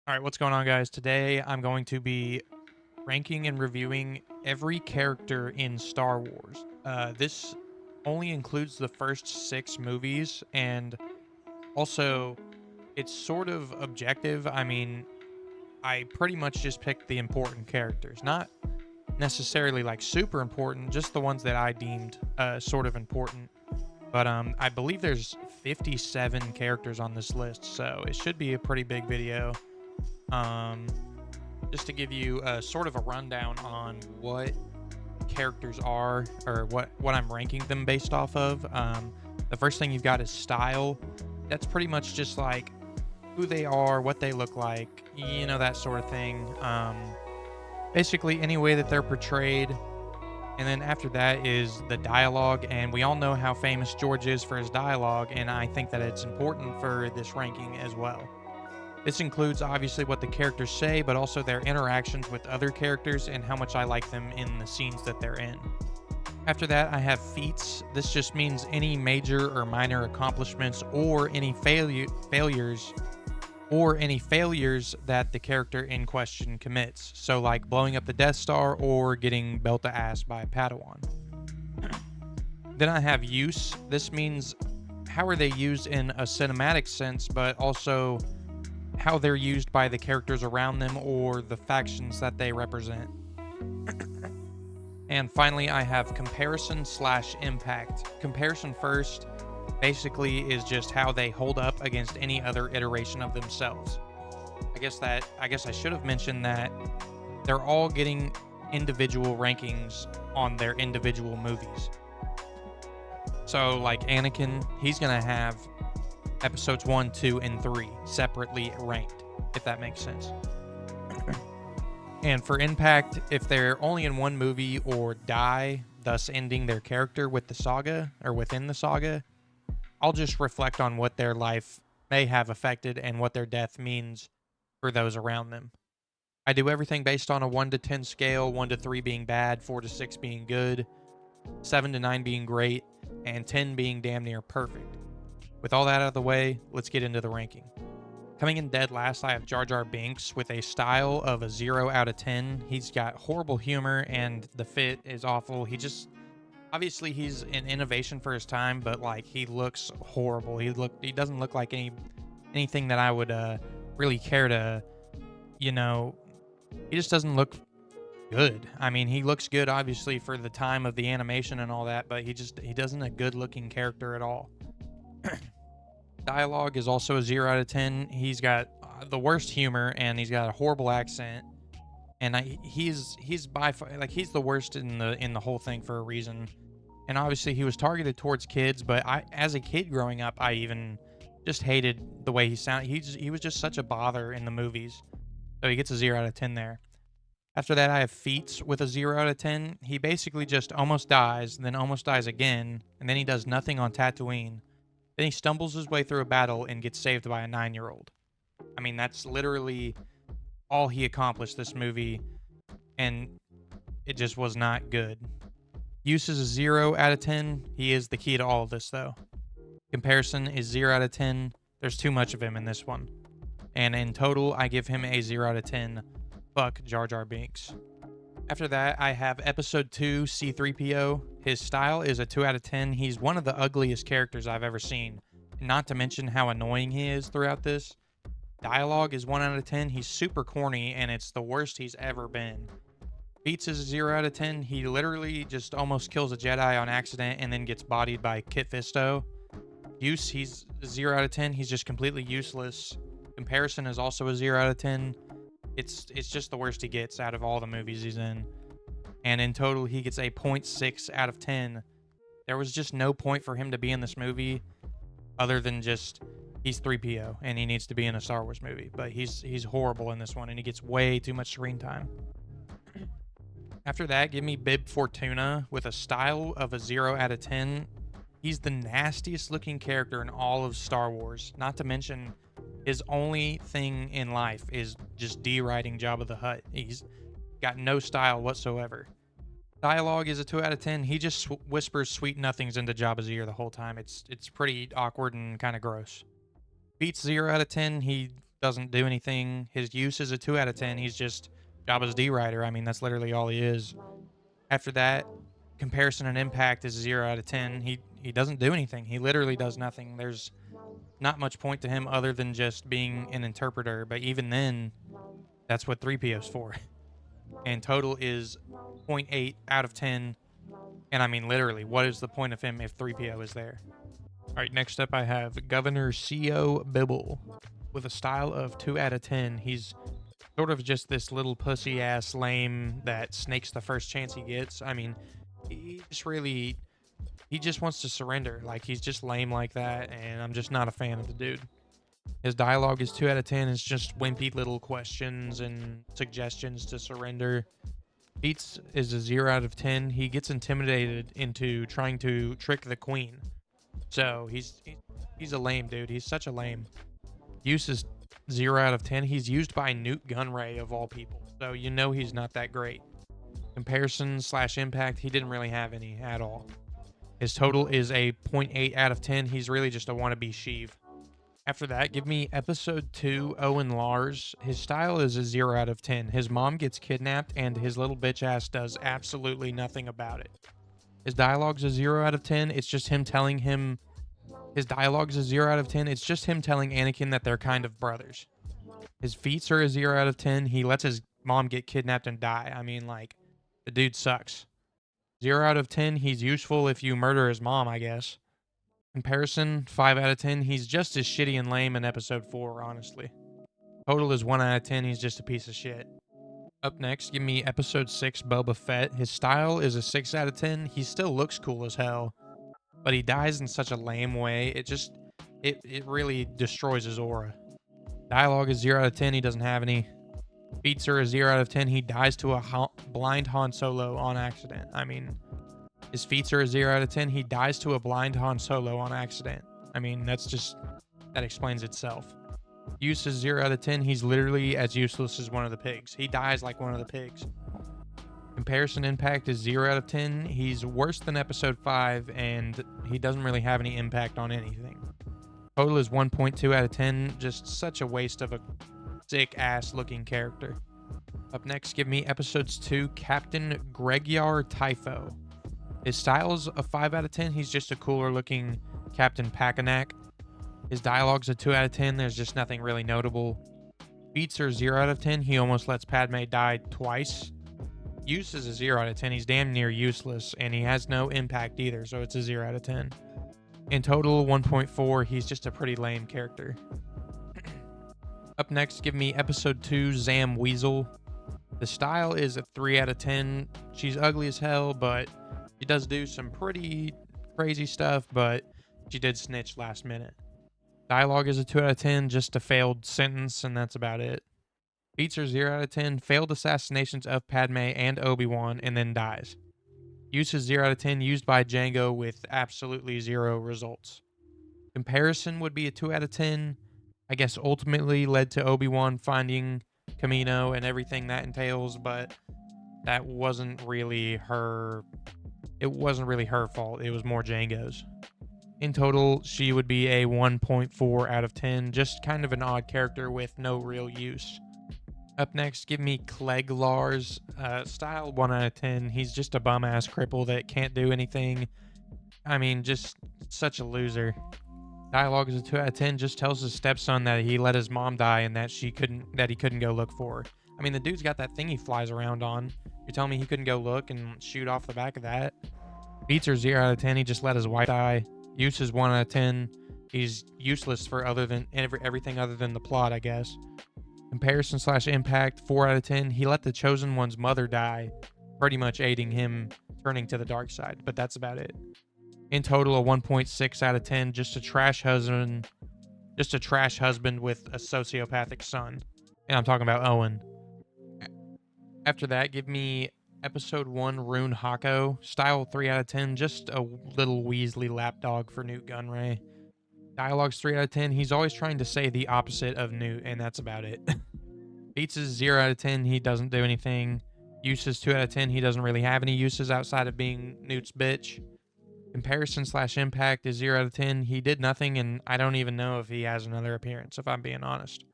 All right, what's going on, guys? Today I'm going to be ranking and reviewing every character in Star Wars. This only includes the first six movies, and also it's sort of objective. I mean, I pretty much just picked the important characters, not necessarily like super important, just the ones that I deemed sort of important. But I believe there's 57 characters on this list, so it should be a pretty big video. Um, just to give you a sort of a rundown on what characters are or what I'm ranking them based off of. The first thing you've got is style. That's pretty much just like who they are, what they look like, that sort of thing. Basically, any way that they're portrayed. And then after that is the dialogue, and we all know how famous George is for his dialogue, and I think that it's important for this ranking as well. This includes obviously what the characters say, but also their interactions with other characters and how much I like them in the scenes that they're in. After that, I have feats. This just means any major or minor accomplishments or any failures that the character in question commits. So like blowing up the Death Star or getting belt to ass by a Padawan. Then I have use. This means how are they used in a cinematic sense, but also how they're used by the characters around them or the factions that they represent. And finally, I have comparison slash impact. Comparison first basically is just how they hold up against any other iteration of themselves. I guess I should have mentioned that they're all getting individual rankings on their individual movies. So like Anakin, he's going to have episodes 1, 2, and 3 separately ranked, if that makes sense. And for impact, if they're only in one movie or die, thus ending their character with the saga or within the saga, I'll just reflect on what their life may have affected and what their death means for those around them. I do everything based on a 1 to 10 scale, 1 to 3 being bad, 4 to 6 being good, 7 to 9 being great, and 10 being damn near perfect. With all that out of the way, let's get into the ranking. Coming in dead last, I have Jar Jar Binks with a style of a 0 out of 10. He's got horrible humor and the fit is awful. Obviously he's an innovation for his time, but like he looks horrible. He doesn't look like anything that I would really care to, you know, he just doesn't look good. I mean, he looks good obviously for the time of the animation and all that, but he doesn't a good looking character at all. Dialogue is also a 0 out of 10. He's got the worst humor and he's got a horrible accent. And he's by far like he's the worst in the whole thing for a reason. And obviously he was targeted towards kids, but I as a kid growing up, I even just hated the way he sounded. He was just such a bother in the movies. So he gets a 0 out of 10 there. After that, I have Feats with a 0 out of 10. He basically just almost dies, then almost dies again, and then he does nothing on Tatooine. Then he stumbles his way through a battle and gets saved by a 9-year-old. I mean, that's literally all he accomplished this movie, and it just was not good. Use is a 0 out of 10. He is the key to all of this, though. Comparison is 0 out of 10. There's too much of him in this one. And in total, I give him a 0 out of 10. Fuck Jar Jar Binks. After that, I have episode 2, C3PO. His style is a 2 out of 10. He's one of the ugliest characters I've ever seen. Not to mention how annoying he is throughout this. Dialogue is 1 out of 10. He's super corny, and it's the worst he's ever been. Beats is a 0 out of 10. He literally just almost kills a Jedi on accident and then gets bodied by Kit Fisto. Use, he's a 0 out of 10. He's just completely useless. Comparison is also a 0 out of 10. It's just the worst he gets out of all the movies he's in. And in total, he gets a 0.6 out of 10. There was just no point for him to be in this movie other than just he's 3PO and he needs to be in a Star Wars movie. But he's horrible in this one and he gets way too much screen time. After that, give me Bib Fortuna with a style of a 0 out of 10. He's the nastiest looking character in all of Star Wars. Not to mention his only thing in life is just deriding Jabba the Hutt. He's got no style whatsoever. Dialogue is a 2 out of 10. He just whispers sweet nothings into Jabba's ear the whole time. It's pretty awkward and kind of gross. Beats 0 out of 10. He doesn't do anything. His use is a 2 out of 10. He's just Jabba's D Rider. I mean, that's literally all he is. After that, comparison and impact is 0 out of 10. He doesn't do anything. He literally does nothing. There's not much point to him other than just being an interpreter. But even then, that's what 3PO's for. And total is zero point 0.8 out of 10. And I mean, literally, what is the point of him if 3PO is there? All right, next up I have Governor C.O. Bibble. With a style of 2 out of 10, he's sort of just this little pussy ass lame that snakes the first chance he gets. I mean, he just wants to surrender. Like, he's just lame like that, and I'm just not a fan of the dude. His dialogue is 2 out of 10. It's just wimpy little questions and suggestions to surrender. Beats is a 0 out of 10. He gets intimidated into trying to trick the queen. So he's a lame dude. He's such a lame. Use is 0 out of 10. He's used by Newt Gunray of all people. So you know he's not that great. Comparison / impact, he didn't really have any at all. His total is a 0.8 out of 10. He's really just a wannabe Sheev. After that, give me episode 2, Owen Lars. His style is a 0 out of 10. His mom gets kidnapped and his little bitch ass does absolutely nothing about it. His dialogue's a 0 out of 10. It's just him telling him. His dialogue's a 0 out of 10. It's just him telling Anakin that they're kind of brothers. His feats are a 0 out of 10. He lets his mom get kidnapped and die. I mean, like, the dude sucks. 0 out of 10. He's useful if you murder his mom, I guess. Comparison, 5 out of 10. He's just as shitty and lame in episode 4, honestly. Total is 1 out of 10. He's just a piece of shit. Up next, give me episode 6, Boba Fett. His style is a 6 out of 10. He still looks cool as hell, but he dies in such a lame way. It really destroys his aura. Dialogue is 0 out of 10. He doesn't have any. Beats are a 0 out of 10. He dies to a blind Han Solo on accident. I mean, his feats are a 0 out of 10. He dies to a blind Han Solo on accident. I mean, that explains itself. Use is 0 out of 10. He's literally as useless as one of the pigs. He dies like one of the pigs. Comparison impact is 0 out of 10. He's worse than episode 5, and he doesn't really have any impact on anything. Total is 1.2 out of 10. Just such a waste of a sick ass looking character. Up next, give me episodes 2, Captain Gregyar Typho. His style is a 5 out of 10. He's just a cooler looking Captain Pakanak. His dialogue's a 2 out of 10. There's just nothing really notable. Beats are 0 out of 10. He almost lets Padme die twice. Use is a 0 out of 10. He's damn near useless, and he has no impact either, so it's a 0 out of 10. In total, 1.4. He's just a pretty lame character. Up next, give me episode 2, Zam Weasel. The style is a 3 out of 10. She's ugly as hell, but she does do some pretty crazy stuff, but she did snitch last minute. Dialogue is a 2 out of 10, just a failed sentence, and that's about it. Beats are 0 out of 10, failed assassinations of Padme and Obi-Wan, and then dies. Use is 0 out of 10, used by Jango with absolutely 0 results. Comparison would be a 2 out of 10. I guess ultimately led to Obi-Wan finding Kamino and everything that entails, but that wasn't really her. It wasn't really her fault. It was more Jango's. In total, she would be a 1.4 out of 10. Just kind of an odd character with no real use. Up next, give me Clegg Lars. Style 1 out of 10. He's just a bum-ass cripple that can't do anything. I mean, just such a loser. Dialogue is a 2 out of 10. Just tells his stepson that he let his mom die and that he couldn't go look for her. I mean, the dude's got that thing he flies around on. You're telling me he couldn't go look and shoot off the back of that? Beats are 0 out of 10. He just let his wife die. Use is 1 out of 10. He's useless for everything other than the plot, I guess. Comparison / impact, 4 out of 10. He let the Chosen One's mother die, pretty much aiding him turning to the dark side, but that's about it. In total, a 1.6 out of 10. Just a trash husband with a sociopathic son. And I'm talking about Owen. After that, give me episode 1, Rune Hako. Style 3 out of 10. Just a little Weasley lapdog for Newt Gunray. Dialogue's 3 out of 10. He's always trying to say the opposite of Newt, and that's about it. Beats is 0 out of 10. He doesn't do anything. Uses 2 out of 10. He doesn't really have any uses outside of being Newt's bitch. Comparison / impact is 0 out of 10. He did nothing, and I don't even know if he has another appearance, if I'm being honest.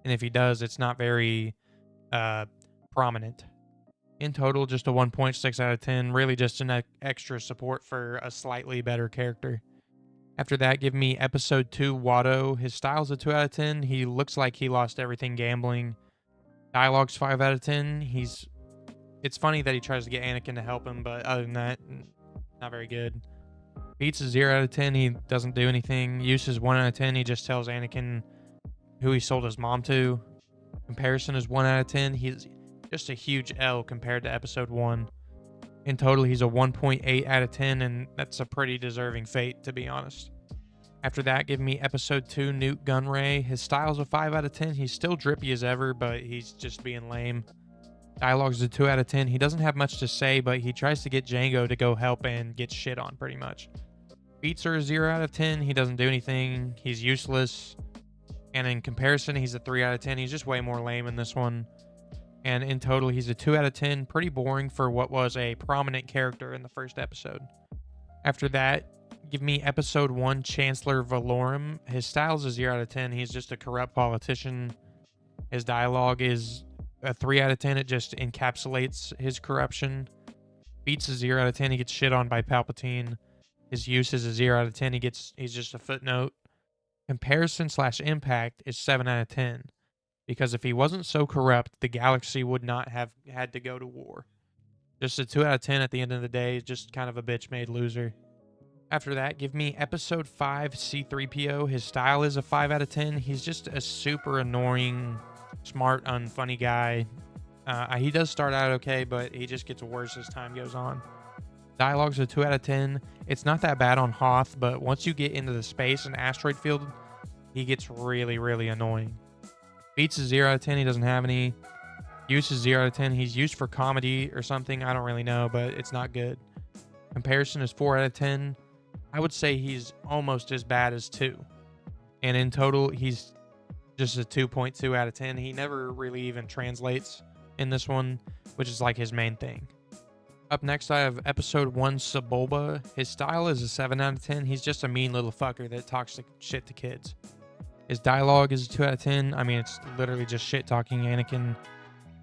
And if he does, it's not very uh, prominent. In total, just a 1.6 out of 10. Really just an extra support for a slightly better character. After that, give me episode 2, Watto. His style's a 2 out of 10. He looks like he lost everything gambling. Dialogue's 5 out of 10. It's funny that he tries to get Anakin to help him, but other than that, not very good. Beats is 0 out of 10. He doesn't do anything. Use is 1 out of 10. He just tells Anakin who he sold his mom to. Comparison is 1 out of 10. He's just a huge L compared to episode 1. In total, he's a 1.8 out of 10, and that's a pretty deserving fate, to be honest. After that, give me episode 2, Newt Gunray. His style's a 5 out of 10. He's still drippy as ever, but he's just being lame. Dialogue's a 2 out of 10. He doesn't have much to say, but he tries to get Jango to go help and get shit on, pretty much. Beats are a 0 out of 10. He doesn't do anything. He's useless. And in comparison, he's a 3 out of 10. He's just way more lame in this one. And in total, he's a 2 out of 10. Pretty boring for what was a prominent character in the first episode. After that, give me episode 1, Chancellor Valorum. His style's a 0 out of 10. He's just a corrupt politician. His dialogue is a 3 out of 10. It just encapsulates his corruption. Beats a 0 out of 10. He gets shit on by Palpatine. His use is a 0 out of 10. He's just a footnote. Comparison / impact is 7 out of 10. Because if he wasn't so corrupt, the galaxy would not have had to go to war. Just a 2 out of 10 at the end of the day. Just kind of a bitch-made loser. After that, give me episode 5, C-3PO. His style is a 5 out of 10. He's just a super annoying, smart, unfunny guy. He does start out okay, but he just gets worse as time goes on. Dialogue's a 2 out of 10. It's not that bad on Hoth, but once you get into the space and asteroid field, he gets really, really annoying. Beats is 0 out of 10. He doesn't have any. Use is 0 out of 10. He's used for comedy or something. I don't really know, but it's not good. Comparison is 4 out of 10. I would say he's almost as bad as 2. And in total, he's just a 2.2 out of 10. He never really even translates in this one, which is like his main thing. Up next, I have episode 1, Sebulba. His style is a 7 out of 10. He's just a mean little fucker that talks shit to kids. His dialogue is a 2 out of 10. I mean, it's literally just shit talking Anakin.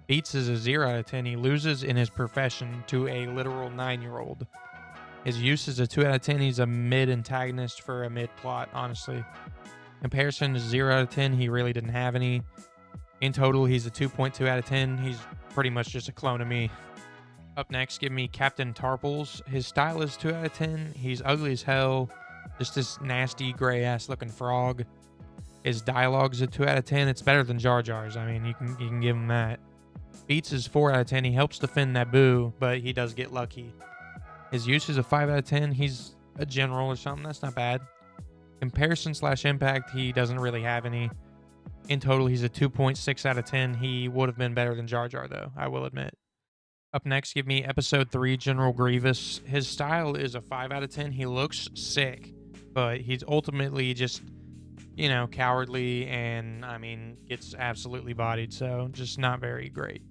Beats is a 0 out of 10. He loses in his profession to a literal 9-year-old. His use is a 2 out of 10. He's a mid-antagonist for a mid-plot, honestly. Comparison is 0 out of 10. He really didn't have any. In total, he's a 2.2 out of 10. He's pretty much just a clone of me. Up next, give me Captain Tarpals. His style is 2 out of 10. He's ugly as hell. Just this nasty, gray-ass looking frog. His dialogue's a 2 out of 10. It's better than Jar Jar's. I mean, you can give him that. Beats is 4 out of 10. He helps defend Naboo, but he does get lucky. His use is a 5 out of 10. He's a general or something. That's not bad. Comparison / impact, he doesn't really have any. In total, he's a 2.6 out of 10. He would have been better than Jar Jar, though, I will admit. Up next, give me episode 3, General Grievous. His style is a 5 out of 10. He looks sick, but he's ultimately just, cowardly and, gets absolutely bodied, so just not very great.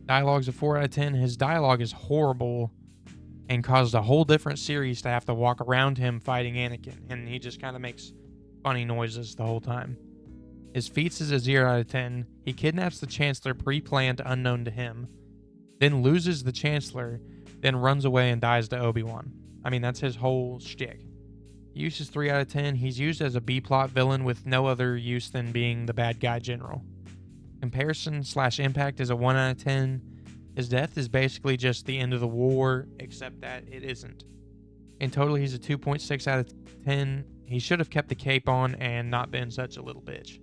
Dialogue's a 4 out of 10. His dialogue is horrible and caused a whole different series to have to walk around him fighting Anakin, and he just kind of makes funny noises the whole time. His feats is a 0 out of 10. He kidnaps the Chancellor pre-planned, unknown to him, then loses the Chancellor, then runs away and dies to Obi-Wan. That's his whole shtick. Use is 3 out of 10. He's used as a B-plot villain with no other use than being the bad guy general. Comparison / impact is a 1 out of 10. His death is basically just the end of the war, except that it isn't. In total, he's a 2.6 out of 10. He should have kept the cape on and not been such a little bitch.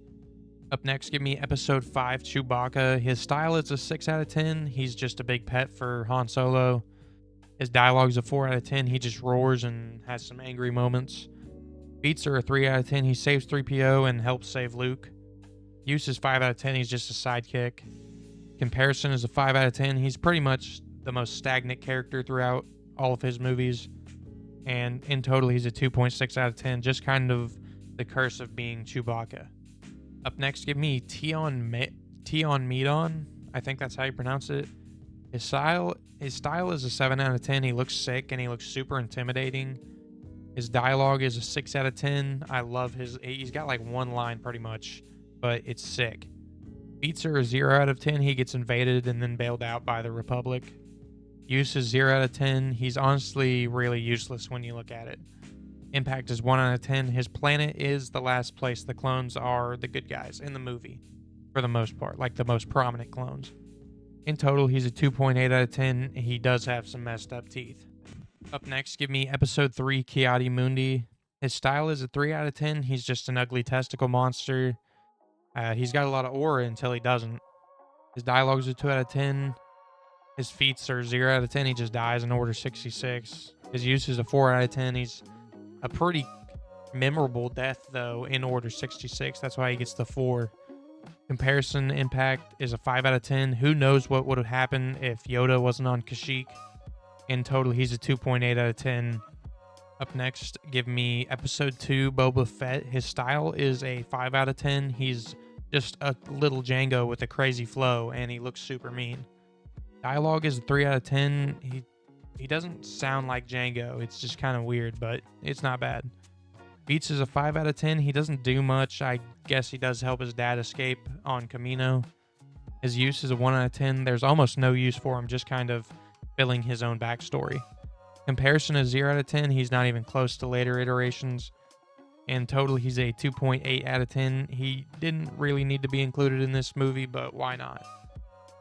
Up next, give me episode 5, Chewbacca. His style is a 6 out of 10. He's just a big pet for Han Solo. His dialogue's a 4 out of 10. He just roars and has some angry moments. Beats are a 3 out of 10. He saves 3PO and helps save Luke. Use is 5 out of 10. He's just a sidekick. Comparison is a 5 out of 10. He's pretty much the most stagnant character throughout all of his movies. And in total, he's a 2.6 out of 10. Just kind of the curse of being Chewbacca. Up next, give me Tion Medon. I think that's how you pronounce it. His style is a 7 out of 10. He looks sick and he looks super intimidating. His dialogue is a 6 out of 10. I love he's got like one line pretty much, but it's sick. Beats are a 0 out of 10. He gets invaded and then bailed out by the Republic. Use is 0 out of 10. He's honestly really useless when you look at it. Impact is 1 out of 10. His planet is the last place the clones are the good guys in the movie, for the most part, like the most prominent clones. In total, he's a 2.8 out of 10. He does have some messed up teeth. Up next, give me episode 3, Ki-Adi-Mundi. His style is a 3 out of 10. He's just an ugly testicle monster. He's got a lot of aura until he doesn't. His dialogues are 2 out of 10. His feats are 0 out of 10. He just dies in Order 66. His use is a 4 out of 10. He's a pretty memorable death, though, in Order 66. That's why he gets the 4. Comparison impact is a 5 out of 10. Who knows what would have happened if Yoda wasn't on Kashyyyk? In total, he's a 2.8 out of 10. Up next, give me episode 2, Boba Fett. His style is a 5 out of 10. He's just a little Django with a crazy flow, and he looks super mean. Dialogue is a 3 out of 10. He doesn't sound like Django. It's just kind of weird, but it's not bad. Beats is a 5 out of 10. He doesn't do much. I guess he does help his dad escape on Kamino. His use is a 1 out of 10. There's almost no use for him, just kind of filling his own backstory. Comparison is 0 out of 10. He's not even close to later iterations. In total, he's a 2.8 out of 10. He didn't really need to be included in this movie, but why not?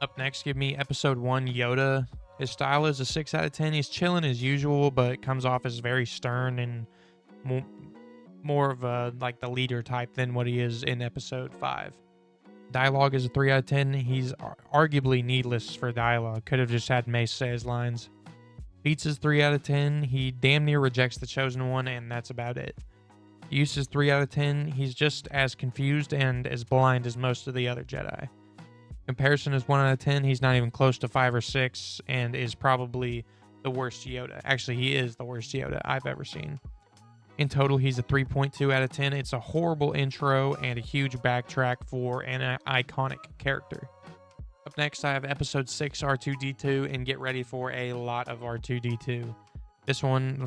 Up next, give me episode 1, Yoda. His style is a 6 out of 10. He's chilling as usual, but comes off as very stern and more of a like the leader type than what he is in episode 5. Dialogue is a 3 out of 10. He's arguably needless for dialogue. Could have just had Mace say his lines. Beats is 3 out of 10. He damn near rejects the Chosen One, and that's about it. Use is 3 out of 10. He's just as confused and as blind as most of the other Jedi. Comparison is 1 out of 10. He's not even close to 5 or 6 and is probably the worst Yoda. Actually, he is the worst Yoda I've ever seen. In total, he's a 3.2 out of 10. It's a horrible intro and a huge backtrack for an iconic character. Up next, I have episode 6, R2-D2, and get ready for a lot of R2-D2. This one,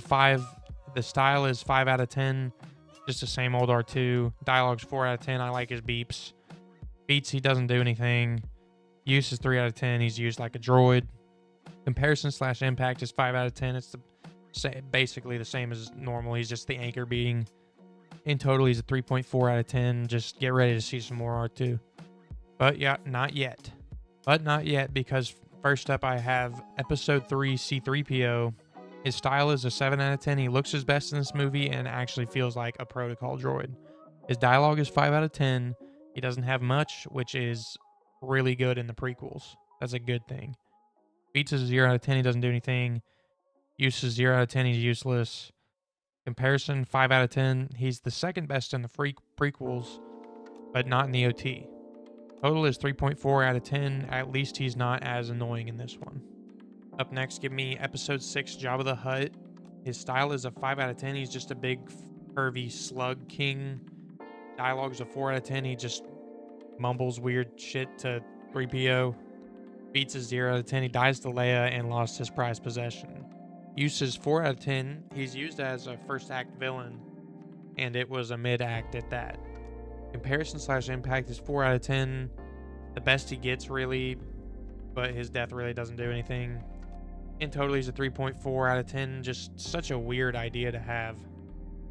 the style is 5 out of 10. Just the same old R2. Dialogue's 4 out of 10. I like his beeps. Beats, he doesn't do anything. Use is 3 out of 10. He's used like a droid. Comparison/impact is 5 out of 10. It's basically the same as normal. He's just the anchor being. In total, he's a 3.4 out of 10. Just get ready to see some more R2. But yeah, not yet. But not yet, because first up I have episode 3, C-3PO. His style is a 7 out of 10. He looks his best in this movie and actually feels like a protocol droid. His dialogue is 5 out of 10. He doesn't have much, which is really good in the prequels. That's a good thing. Beats is a 0 out of 10. He doesn't do anything. Use is 0 out of 10. He's useless. Comparison, 5 out of 10. He's the second best in the prequels, but not in the OT. Total is 3.4 out of 10. At least he's not as annoying in this one. Up next, give me episode 6, Jabba the Hutt. His style is a 5 out of 10. He's just a big, pervy slug king. Dialogue's a 4 out of 10. He just mumbles weird shit to 3PO. Beats is 0 out of 10. He dies to Leia and lost his prized possession. Use is 4 out of 10. He's used as a first act villain, and it was a mid act at that. Comparison/impact is 4 out of 10. The best he gets, really, but his death really doesn't do anything. In total, he's a 3.4 out of 10. Just such a weird idea to have.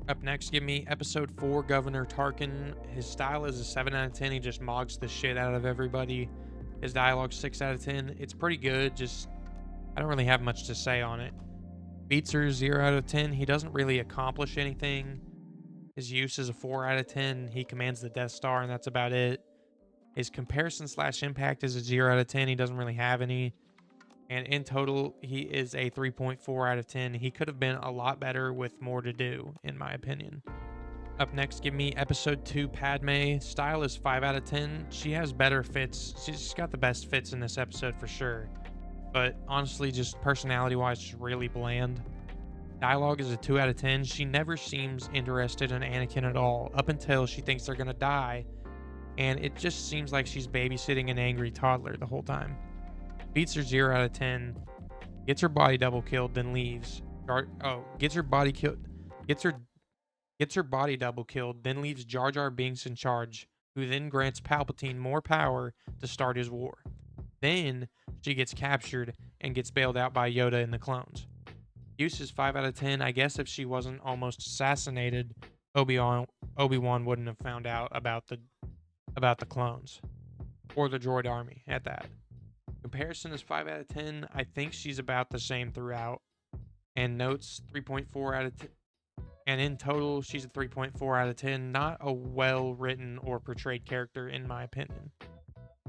Up next, give me episode 4, Governor Tarkin. His style is a 7 out of 10. He just mogs the shit out of everybody. His dialogue's 6 out of 10. It's pretty good, just I don't really have much to say on it. Beats are 0 out of 10. He doesn't really accomplish anything. His use is a 4 out of 10. He commands the Death Star, and that's about it. His comparison/impact is a 0 out of 10. He doesn't really have any. And in total, he is a 3.4 out of 10. He could have been a lot better with more to do, in my opinion. Up next, give me episode 2, Padme. Style is 5 out of 10. She has better fits. She's got the best fits in this episode for sure. But honestly, just personality-wise, she's really bland. Dialogue is a 2 out of 10. She never seems interested in Anakin at all, up until she thinks they're gonna die. And it just seems like she's babysitting an angry toddler the whole time. Beats her 0 out of 10. Gets her body double killed, then leaves. Gets her body killed. Gets her body double killed, then leaves Jar Jar Binks in charge, who then grants Palpatine more power to start his war. Then she gets captured and gets bailed out by Yoda and the clones. Use is 5 out of 10. I guess if she wasn't almost assassinated, Obi-Wan wouldn't have found out about the clones or the droid army at that. Comparison is 5 out of 10. I think she's about the same throughout. And notes 3.4 out of 10. And in total, she's a 3.4 out of 10. Not a well written or portrayed character, in my opinion.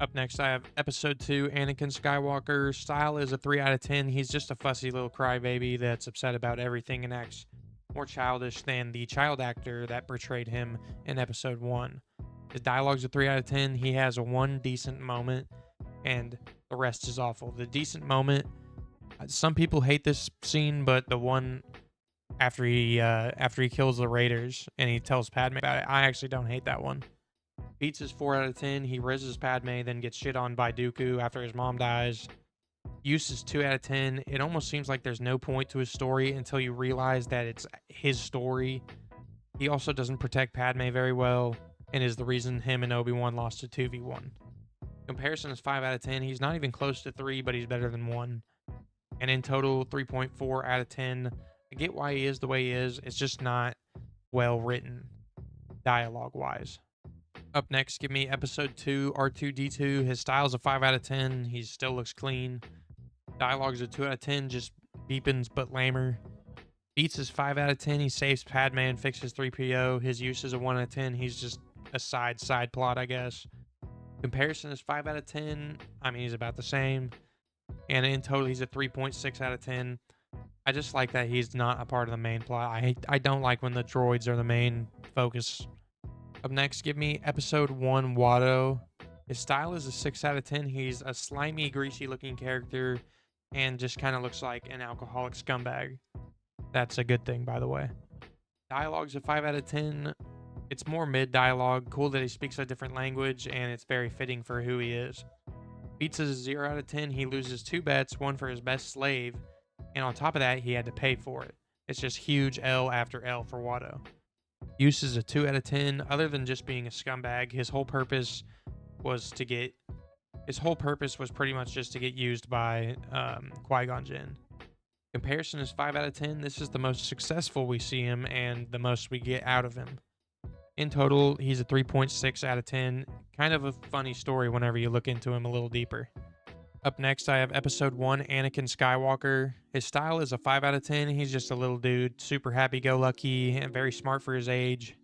Up next, I have episode 2, Anakin Skywalker. Style is a 3 out of 10. He's just a fussy little crybaby that's upset about everything and acts more childish than the child actor that portrayed him in episode 1. His dialogue's a 3 out of 10. He has one decent moment, and the rest is awful. The decent moment, some people hate this scene, but the one after he kills the Raiders and he tells Padme about it, I actually don't hate that one. Beats is 4 out of 10. He rizzes Padme, then gets shit on by Dooku after his mom dies. Use is 2 out of 10. It almost seems like there's no point to his story until you realize that it's his story. He also doesn't protect Padme very well and is the reason him and Obi-Wan lost to 2v1. Comparison is 5 out of 10. He's not even close to 3, but he's better than 1. And in total, 3.4 out of 10. I get why he is the way he is. It's just not well written dialogue-wise. Up next, give me episode 2, R2-D2. His style's a 5 out of 10. He still looks clean. Dialogue's a 2 out of 10, just deepens but lamer. Beats is 5 out of 10. He saves Padme and fixes 3PO. His use is a 1 out of 10. He's just a side plot, I guess. Comparison is 5 out of 10. I mean, he's about the same. And in total, he's a 3.6 out of 10. I just like that he's not a part of the main plot. I don't like when the droids are the main focus. Up next, give me episode 1, Watto. His style is a 6 out of 10. He's a slimy, greasy looking character and just kind of looks like an alcoholic scumbag. That's a good thing, by the way. Dialogue's a 5 out of 10. It's more mid dialogue. Cool that he speaks a different language, and it's very fitting for who he is. Beats is a 0 out of 10. He loses 2 bets, one for his best slave, and on top of that, he had to pay for it. It's just huge L after L for Watto. Use is a 2 out of 10. Other than just being a scumbag, his whole purpose was pretty much just to get used by Qui-Gon Jinn. Comparison is 5 out of 10. This is the most successful we see him and the most we get out of him. In total, he's a 3.6 out of 10. Kind of a funny story whenever you look into him a little deeper. Up next, I have episode 1, Anakin Skywalker. His style is a 5 out of 10. He's just a little dude, super happy-go-lucky and very smart for his age.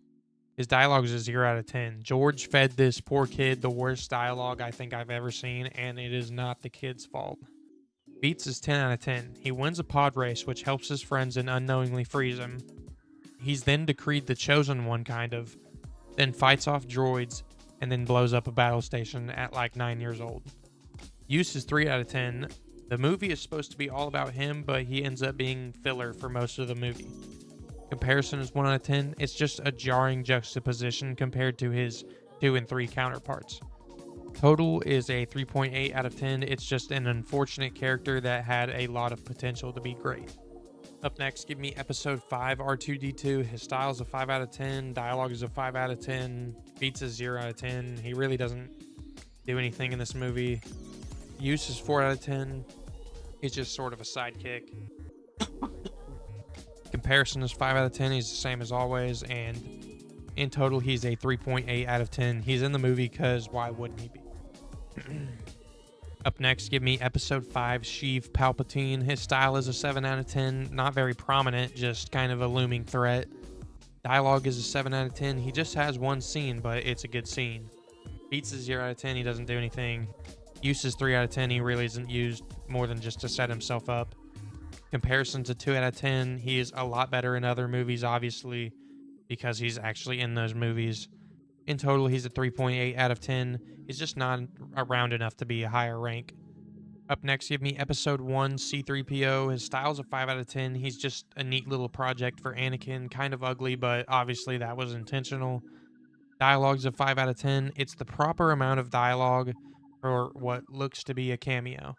His dialogue is a 0 out of 10. George fed this poor kid the worst dialogue I think I've ever seen, and it is not the kid's fault. Beats is 10 out of 10. He wins a pod race, which helps his friends and unknowingly frees him. He's then decreed the chosen one, kind of, then fights off droids, and then blows up a battle station at like 9 years old. Use is 3 out of 10. The movie is supposed to be all about him, but he ends up being filler for most of the movie. Comparison is 1 out of 10. It's just a jarring juxtaposition compared to his 2 and 3 counterparts. Total is a 3.8 out of 10. It's just an unfortunate character that had a lot of potential to be great. Up next, give me episode 5, R2-D2. His style is a 5 out of 10. Dialogue is a 5 out of 10. Beats is 0 out of 10. He really doesn't do anything in this movie. Use is 4 out of 10. He's just sort of a sidekick. Comparison is 5 out of 10. He's the same as always. And in total, he's a 3.8 out of 10. He's in the movie because why wouldn't he be? Up next, give me episode 5, Sheev Palpatine. His style is a 7 out of 10. Not very prominent, just kind of a looming threat. Dialogue is a 7 out of 10. He just has one scene, but it's a good scene. Beats is 0 out of 10. He doesn't do anything. Use is 3 out of 10. He really isn't used more than just to set himself up. Comparison's a 2 out of 10. He is a lot better in other movies, obviously, because he's actually in those movies. In total, he's a 3.8 out of 10. He's just not around enough to be a higher rank. Up next, give me episode 1, C-3PO. His style's a 5 out of 10. He's just a neat little project for Anakin. Kind of ugly, but obviously that was intentional. Dialogue's a 5 out of 10. It's the proper amount of dialogue for what looks to be a cameo.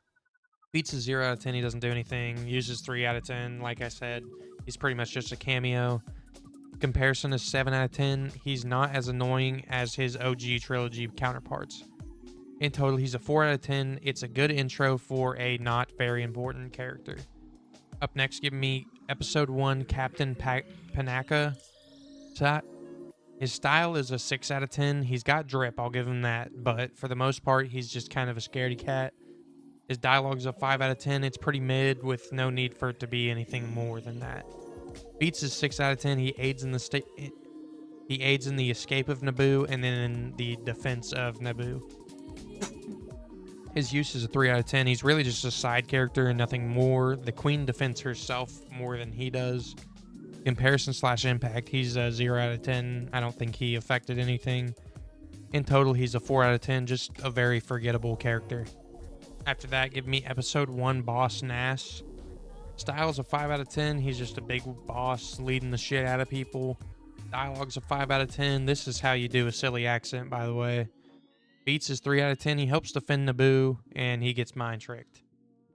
Beats is 0 out of 10. He doesn't do anything. Uses 3 out of 10. Like I said, he's pretty much just a cameo. Comparison is 7 out of 10. He's not as annoying as his OG trilogy counterparts. In total, he's a 4 out of 10. It's a good intro for a not very important character. Up next, give me episode 1, Captain Panaka. His style is a 6 out of 10. He's got drip, I'll give him that. But for the most part, he's just kind of a scaredy cat. His dialogue's a 5 out of 10. It's pretty mid with no need for it to be anything more than that. Beats is 6 out of 10. He aids in the escape of Naboo and then in the defense of Naboo. His use is a 3 out of 10. He's really just a side character and nothing more. The Queen defends herself more than he does. Comparison / impact, he's a 0 out of 10. I don't think he affected anything. In total, he's a 4 out of 10. Just a very forgettable character. After that, give me episode 1, Boss Nass. Style's a 5 out of 10. He's just a big boss leading the shit out of people. Dialogue's a 5 out of 10. This is how you do a silly accent, by the way. Beats is 3 out of 10. He helps defend Naboo, and he gets mind tricked.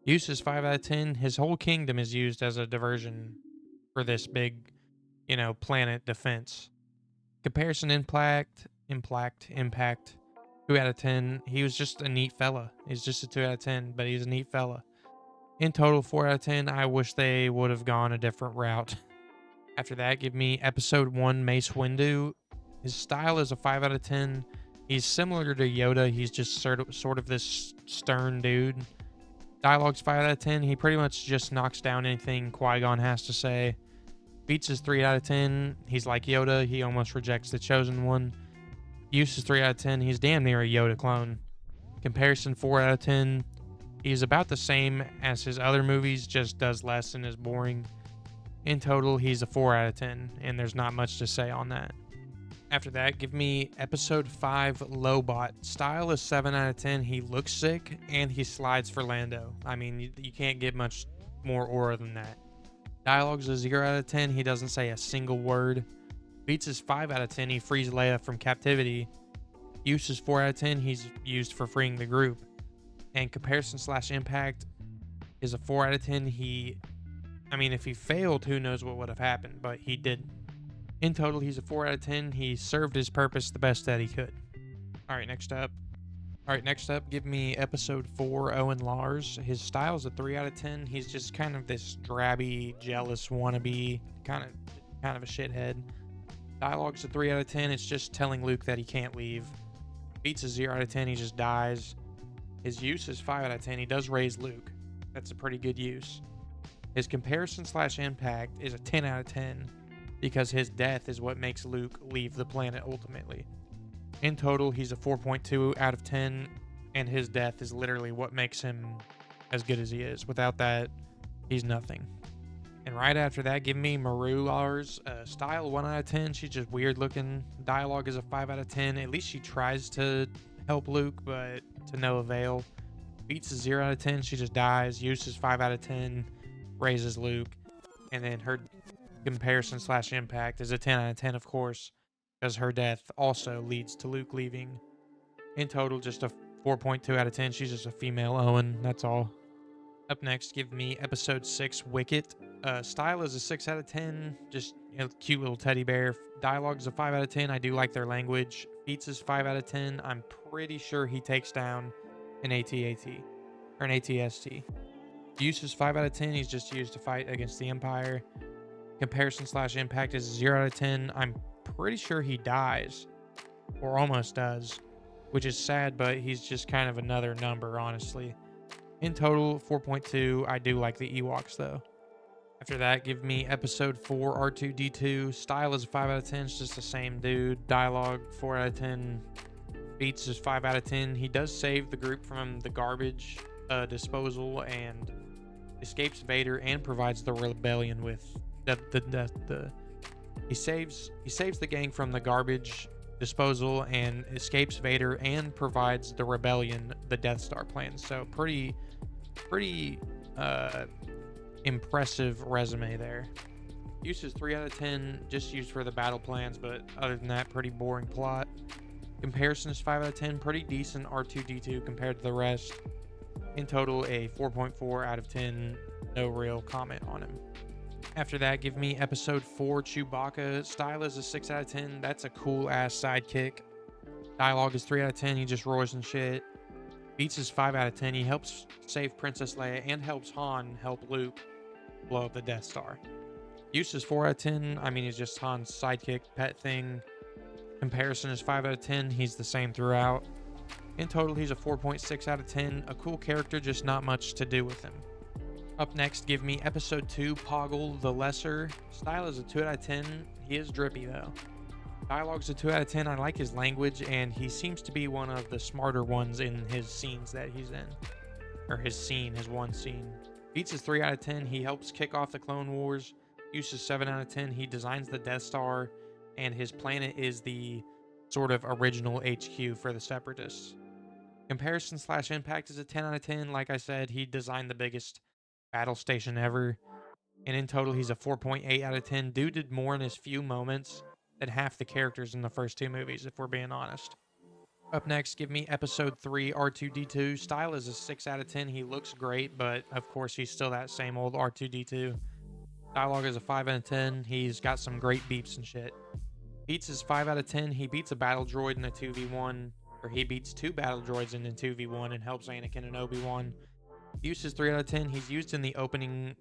Use is 5 out of 10. His whole kingdom is used as a diversion for this big, planet defense. Comparison impact, 2 out of 10. He was just a neat fella. He's just a 2 out of 10, but he's a neat fella. In total, 4 out of 10. I wish they would have gone a different route. After that, give me episode 1, Mace Windu. His style is a 5 out of 10. He's similar to Yoda. He's just sort of this stern dude. Dialogue's 5 out of 10. He pretty much just knocks down anything Qui-Gon has to say. Beats is 3 out of 10. He's like Yoda. He almost rejects the chosen one. Use is 3 out of 10. He's damn near a Yoda clone. Comparison 4 out of 10. He's about the same as his other movies, just does less and is boring. In total, he's a 4 out of 10, and there's not much to say on that. After that, give me episode 5, Lobot. Style is 7 out of 10. He looks sick, and he slides for Lando. I mean, you can't get much more aura than that. Dialogue's a 0 out of 10. He doesn't say a single word. Beats is 5 out of 10. He frees Leia from captivity. Use is 4 out of 10. He's used for freeing the group. And comparison / impact is a 4 out of 10. If he failed, who knows what would have happened, but he didn't. In total, he's a 4 out of 10. He served his purpose the best that he could. All right, next up, give me episode 4, Owen Lars. His style is a 3 out of 10. He's just kind of this drabby, jealous wannabe, kind of a shithead. Dialogue's a 3 out of 10. It's just telling Luke that he can't leave. Beats a 0 out of 10. He just dies. His use is 5 out of 10. He does raise Luke. That's a pretty good use. His comparison / impact is a 10 out of 10 because his death is what makes Luke leave the planet ultimately. In total, he's a 4.2 out of 10, and his death is literally what makes him as good as he is. Without that, he's nothing. And right after that, give me Maru Lars. Style 1 out of 10. She's just weird looking. Dialogue is a 5 out of 10. At least she tries to help Luke, but to no avail. Beats is 0 out of 10. She just dies. Use is 5 out of 10. Raises Luke. And then her comparison / impact is a 10 out of 10, of course, because her death also leads to Luke leaving. In total, just a 4.2 out of 10. She's just a female Owen. That's all. Up next, give me episode 6, Wicket. Style is a 6 out of 10. Just cute little teddy bear. Dialogue is a 5 out of 10. I do like their language. Beats is 5 out of 10. I'm pretty sure he takes down an AT-AT or an ATST. Use is 5 out of 10. He's just used to fight against the Empire. Comparison / impact is 0 out of 10. I'm pretty sure he dies or almost does, which is sad, but he's just kind of another number, honestly. In total, 4.2. I do like the Ewoks, though. After that, give me episode 4, R2-D2. Style is a 5 out of 10. It's just the same dude. Dialogue, 4 out of 10. Beats is 5 out of 10. He does save the group from the garbage disposal and escapes Vader and provides the rebellion with he saves the gang from the garbage disposal and escapes Vader and provides the rebellion the Death Star plans. So pretty impressive resume there. Use is 3 out of 10, just used for the battle plans, but other than that, pretty boring plot. Comparison is 5 out of 10, pretty decent R2-D2 compared to the rest. In total, a 4.4 out of 10, no real comment on him. After that, give me episode 4, Chewbacca. Style is a 6 out of 10. That's a cool ass sidekick. Dialogue is 3 out of 10. He just roars and shit. Beats is 5 out of 10. He helps save Princess Leia and helps Han help Luke blow up the Death Star. Use is 4 out of 10. I mean, he's just Han's sidekick, pet thing. Comparison is 5 out of 10. He's the same throughout. In total, he's a 4.6 out of 10. A cool character, just not much to do with him. Up next, give me episode 2, Poggle the Lesser. Style is a 2 out of 10. He is drippy though. Dialogue's a 2 out of 10. I like his language, and he seems to be one of the smarter ones in his scenes that he's in. Or his one scene. Beats is 3 out of 10. He helps kick off the Clone Wars. Use is 7 out of 10. He designs the Death Star, and his planet is the sort of original HQ for the Separatists. Comparison / impact is a 10 out of 10. Like I said, he designed the biggest battle station ever. And in total, he's a 4.8 out of 10. Dude did more in his few moments than half the characters in the first 2 movies, if we're being honest. Up next, give me episode 3, R2-D2. Style is a 6 out of 10. He looks great, but of course, he's still that same old R2-D2. Dialogue is a 5 out of 10. He's got some great beeps and shit. Beats is 5 out of 10. He beats a battle droid in a 2v1, or he beats 2 battle droids in a 2v1 and helps Anakin and Obi-Wan. Use is 3 out of 10. He's used in the opening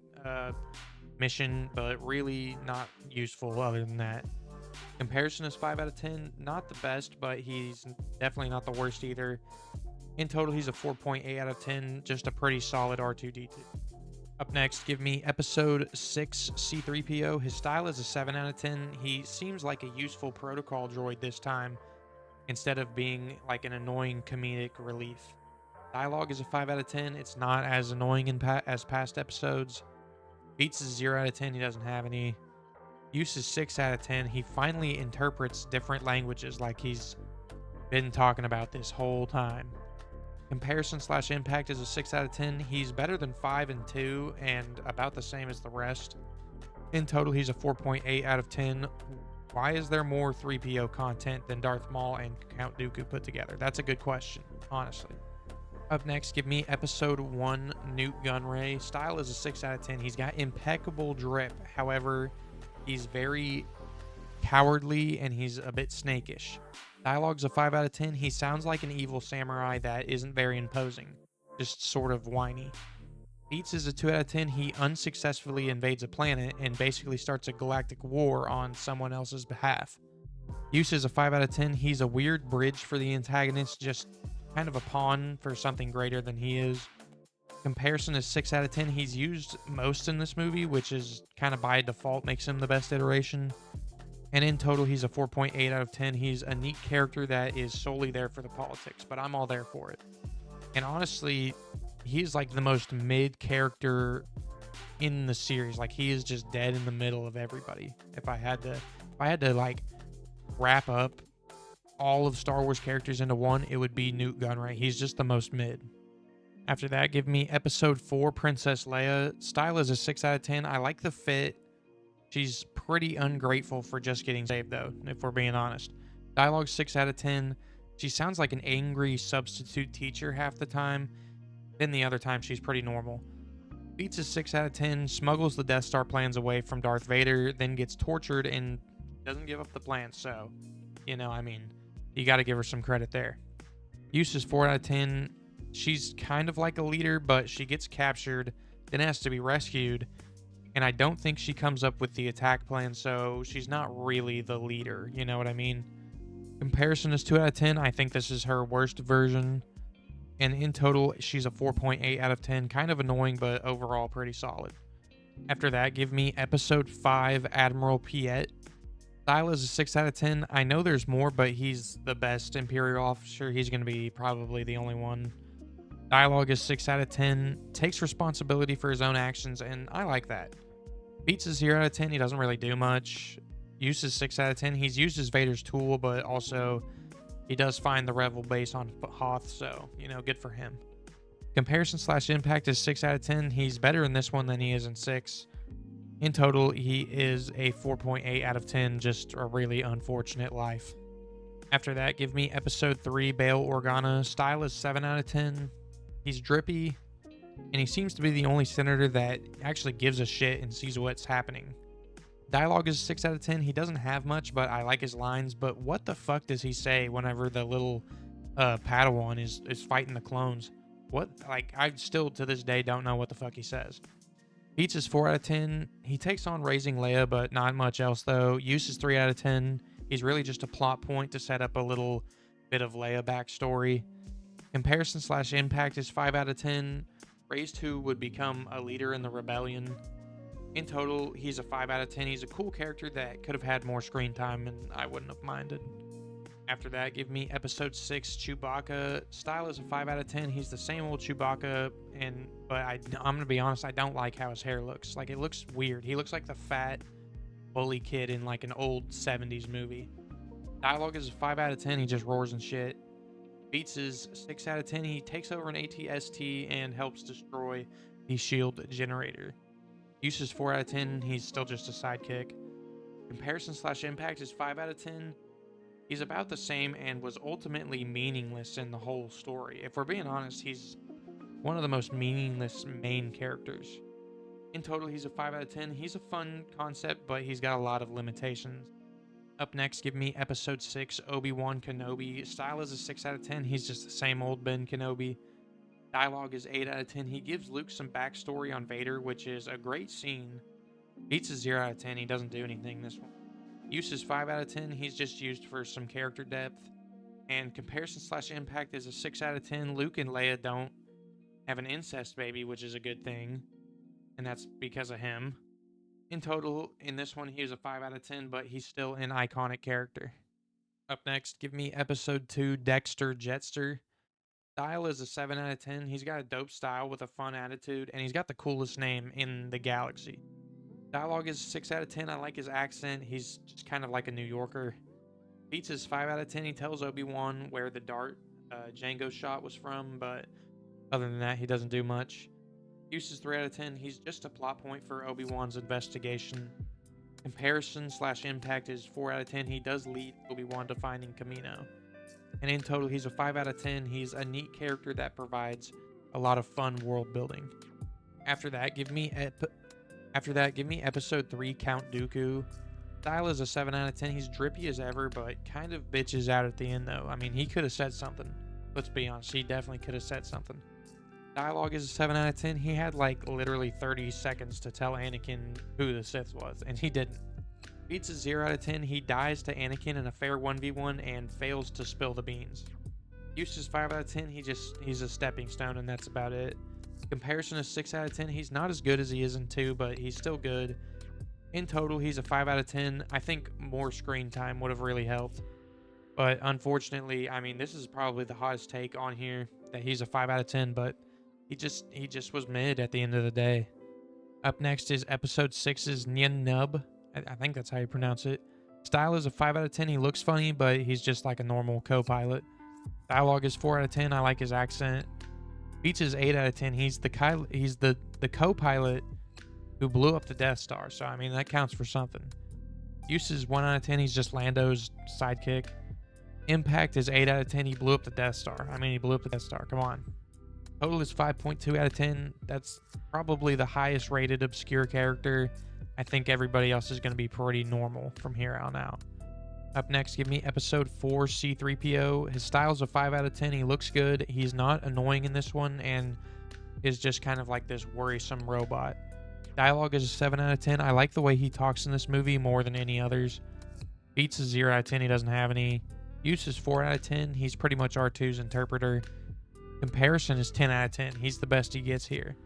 mission, but really not useful other than that. Comparison is 5 out of 10. Not the best, but he's definitely not the worst either. In total, he's a 4.8 out of 10. Just a pretty solid R2-D2. Up next, give me episode 6, C-3PO. His style is a 7 out of 10. He seems like a useful protocol droid this time, instead of being like an annoying comedic relief. Dialogue is a 5 out of 10. It's not as annoying as past episodes. Beats is 0 out of 10. He doesn't have any. Use is 6 out of 10. He finally interprets different languages like he's been talking about this whole time. Comparison / impact is a 6 out of 10. He's better than 5 and 2 and about the same as the rest. In total, he's a 4.8 out of 10. Why is there more 3PO content than Darth Maul and Count Dooku put together? That's a good question, honestly. Up next, give me episode 1, Nute Gunray. Style is a 6 out of 10. He's got impeccable drip. However, he's very cowardly and he's a bit snakish. Dialogue's a 5 out of 10. He sounds like an evil samurai that isn't very imposing, just sort of whiny. Beats is a 2 out of 10. He unsuccessfully invades a planet and basically starts a galactic war on someone else's behalf. Use is a 5 out of 10. He's a weird bridge for the antagonist, just kind of a pawn for something greater than he is. Comparison is 6 out of 10. He's used most in this movie, which is kind of by default makes him the best iteration. And in total, he's a 4.8 out of 10. He's a neat character that is solely there for the politics, but I'm all there for it. And honestly, he's like the most mid character in the series. Like, he is just dead in the middle of everybody. If I had to like wrap up all of Star Wars characters into one, it would be Nute Gunray. He's just the most mid. After that, give me episode 4, Princess Leia. Style is a 6 out of 10. I like the fit. She's pretty ungrateful for just getting saved, though, if we're being honest. Dialogue 6 out of 10. She sounds like an angry substitute teacher half the time. Then the other time, she's pretty normal. Beats is 6 out of 10. Smuggles the Death Star plans away from Darth Vader, then gets tortured and doesn't give up the plan. So, you know, I mean, you got to give her some credit there. Use is 4 out of 10. She's kind of like a leader, but she gets captured, then has to be rescued. And I don't think she comes up with the attack plan, so she's not really the leader. You know what I mean? Comparison is 2 out of 10. I think this is her worst version. And in total, she's a 4.8 out of 10. Kind of annoying, but overall pretty solid. After that, give me episode 5, Admiral Piet. Style is a 6 out of 10. I know there's more, but he's the best Imperial officer. He's going to be probably the only one. Dialogue is 6 out of 10. Takes responsibility for his own actions, and I like that. Beats is 0 out of 10. He doesn't really do much. Use is 6 out of 10. He's used as Vader's tool, but also he does find the Revel base on Hoth, so, you know, good for him. Comparison / impact is 6 out of 10. He's better in this one than he is in 6. In total, he is a 4.8 out of 10. Just a really unfortunate life. After that, give me episode 3, Bail Organa. Style is 7 out of 10. He's drippy. and he seems to be the only senator that actually gives a shit and sees what's happening. Dialogue is a 6 out of 10. He doesn't have much, but I like his lines. But what the fuck does he say whenever the little Padawan is fighting the clones? What, like, I still to this day don't know what the fuck he says. Beats is 4 out of 10. He takes on raising Leia, but not much else though. Use is 3 out of 10. He's really just a plot point to set up a little bit of Leia backstory. Comparison slash impact is 5 out of 10. Raised who would become a leader in the rebellion. In total, he's a 5 out of 10. He's a cool character that could have had more screen time, and I wouldn't have minded. After that, give me episode 6, Chewbacca. Style is a 5 out of 10. He's the same old Chewbacca, but I'm going to be honest, I don't like how his hair looks. Like, it looks weird. He looks like the fat, bully kid in, like, an old 70s movie. Dialogue is a 5 out of 10. He just roars and shit. Beats is 6 out of 10. He takes over an AT-ST and helps destroy the shield generator. Use is 4 out of 10. He's still just a sidekick. Comparison slash impact is 5 out of 10. He's about the same and was ultimately meaningless in the whole story. If we're being honest, he's one of the most meaningless main characters. In total, he's a 5 out of 10. He's a fun concept, but he's got a lot of limitations. Up next, give me episode 6, Obi-Wan Kenobi. Style is a 6 out of 10. He's just the same old Ben Kenobi. Dialogue is 8 out of 10. He gives Luke some backstory on Vader, which is a great scene. Beats is 0 out of 10. He doesn't do anything this one. Use is 5 out of 10. He's just used for some character depth. And comparison slash impact is a 6 out of 10. Luke and Leia don't have an incest baby, which is a good thing. And that's because of him. In total, in this one, he was a 5 out of 10, but he's still an iconic character. Up next, give me episode 2, Dexter Jetster. Style is a 7 out of 10. He's got a dope style with a fun attitude, and he's got the coolest name in the galaxy. Dialogue is 6 out of 10. I like his accent. He's just kind of like a New Yorker. Beats is 5 out of 10. He tells Obi-Wan where the dart Jango shot was from, but other than that, he doesn't do much. Use is 3 out of 10. He's just a plot point for Obi-Wan's investigation. Comparison slash impact is 4 out of 10. He does lead Obi-Wan to finding Kamino. And in total, he's a 5 out of 10. He's a neat character that provides a lot of fun world building. After that, give me episode 3, Count Dooku. Style is a 7 out of 10. He's drippy as ever, but kind of bitches out at the end, though. I mean, he could have said something. Let's be honest. He definitely could have said something. Dialogue is a 7 out of 10. He had, like, literally 30 seconds to tell Anakin who the Sith was, and he didn't. Beats is 0 out of 10. He dies to Anakin in a fair 1v1 and fails to spill the beans. Use is 5 out of 10. He's a stepping stone, and that's about it. Comparison is 6 out of 10. He's not as good as he is in 2, but he's still good. In total, he's a 5 out of 10. I think more screen time would have really helped. But unfortunately, I mean, this is probably the hottest take on here, that he's a 5 out of 10, but he just was mid at the end of the day. Up next is episode 6's Nien Nub. I think that's how you pronounce it. Style is a 5 out of 10. He looks funny, but he's just like a normal co-pilot. Dialogue is 4 out of 10. I like his accent. Beats is 8 out of 10. He's the co-pilot who blew up the Death Star. So, I mean, that counts for something. Use is 1 out of 10. He's just Lando's sidekick. Impact is 8 out of 10. He blew up the Death Star. I mean, he blew up the Death Star. Come on. Total is 5.2 out of 10. That's probably the highest rated obscure character. I think everybody else is going to be pretty normal from here on out. Up next, give me episode 4, C-3PO. His style's a 5 out of 10. He looks good. He's not annoying in this one and is just kind of like this worrisome robot. Dialogue is a 7 out of 10. I like the way he talks in this movie more than any others. Beats is 0 out of 10. He doesn't have any. Use is 4 out of 10. He's pretty much R2's interpreter. Comparison is 10 out of 10. He's the best he gets here.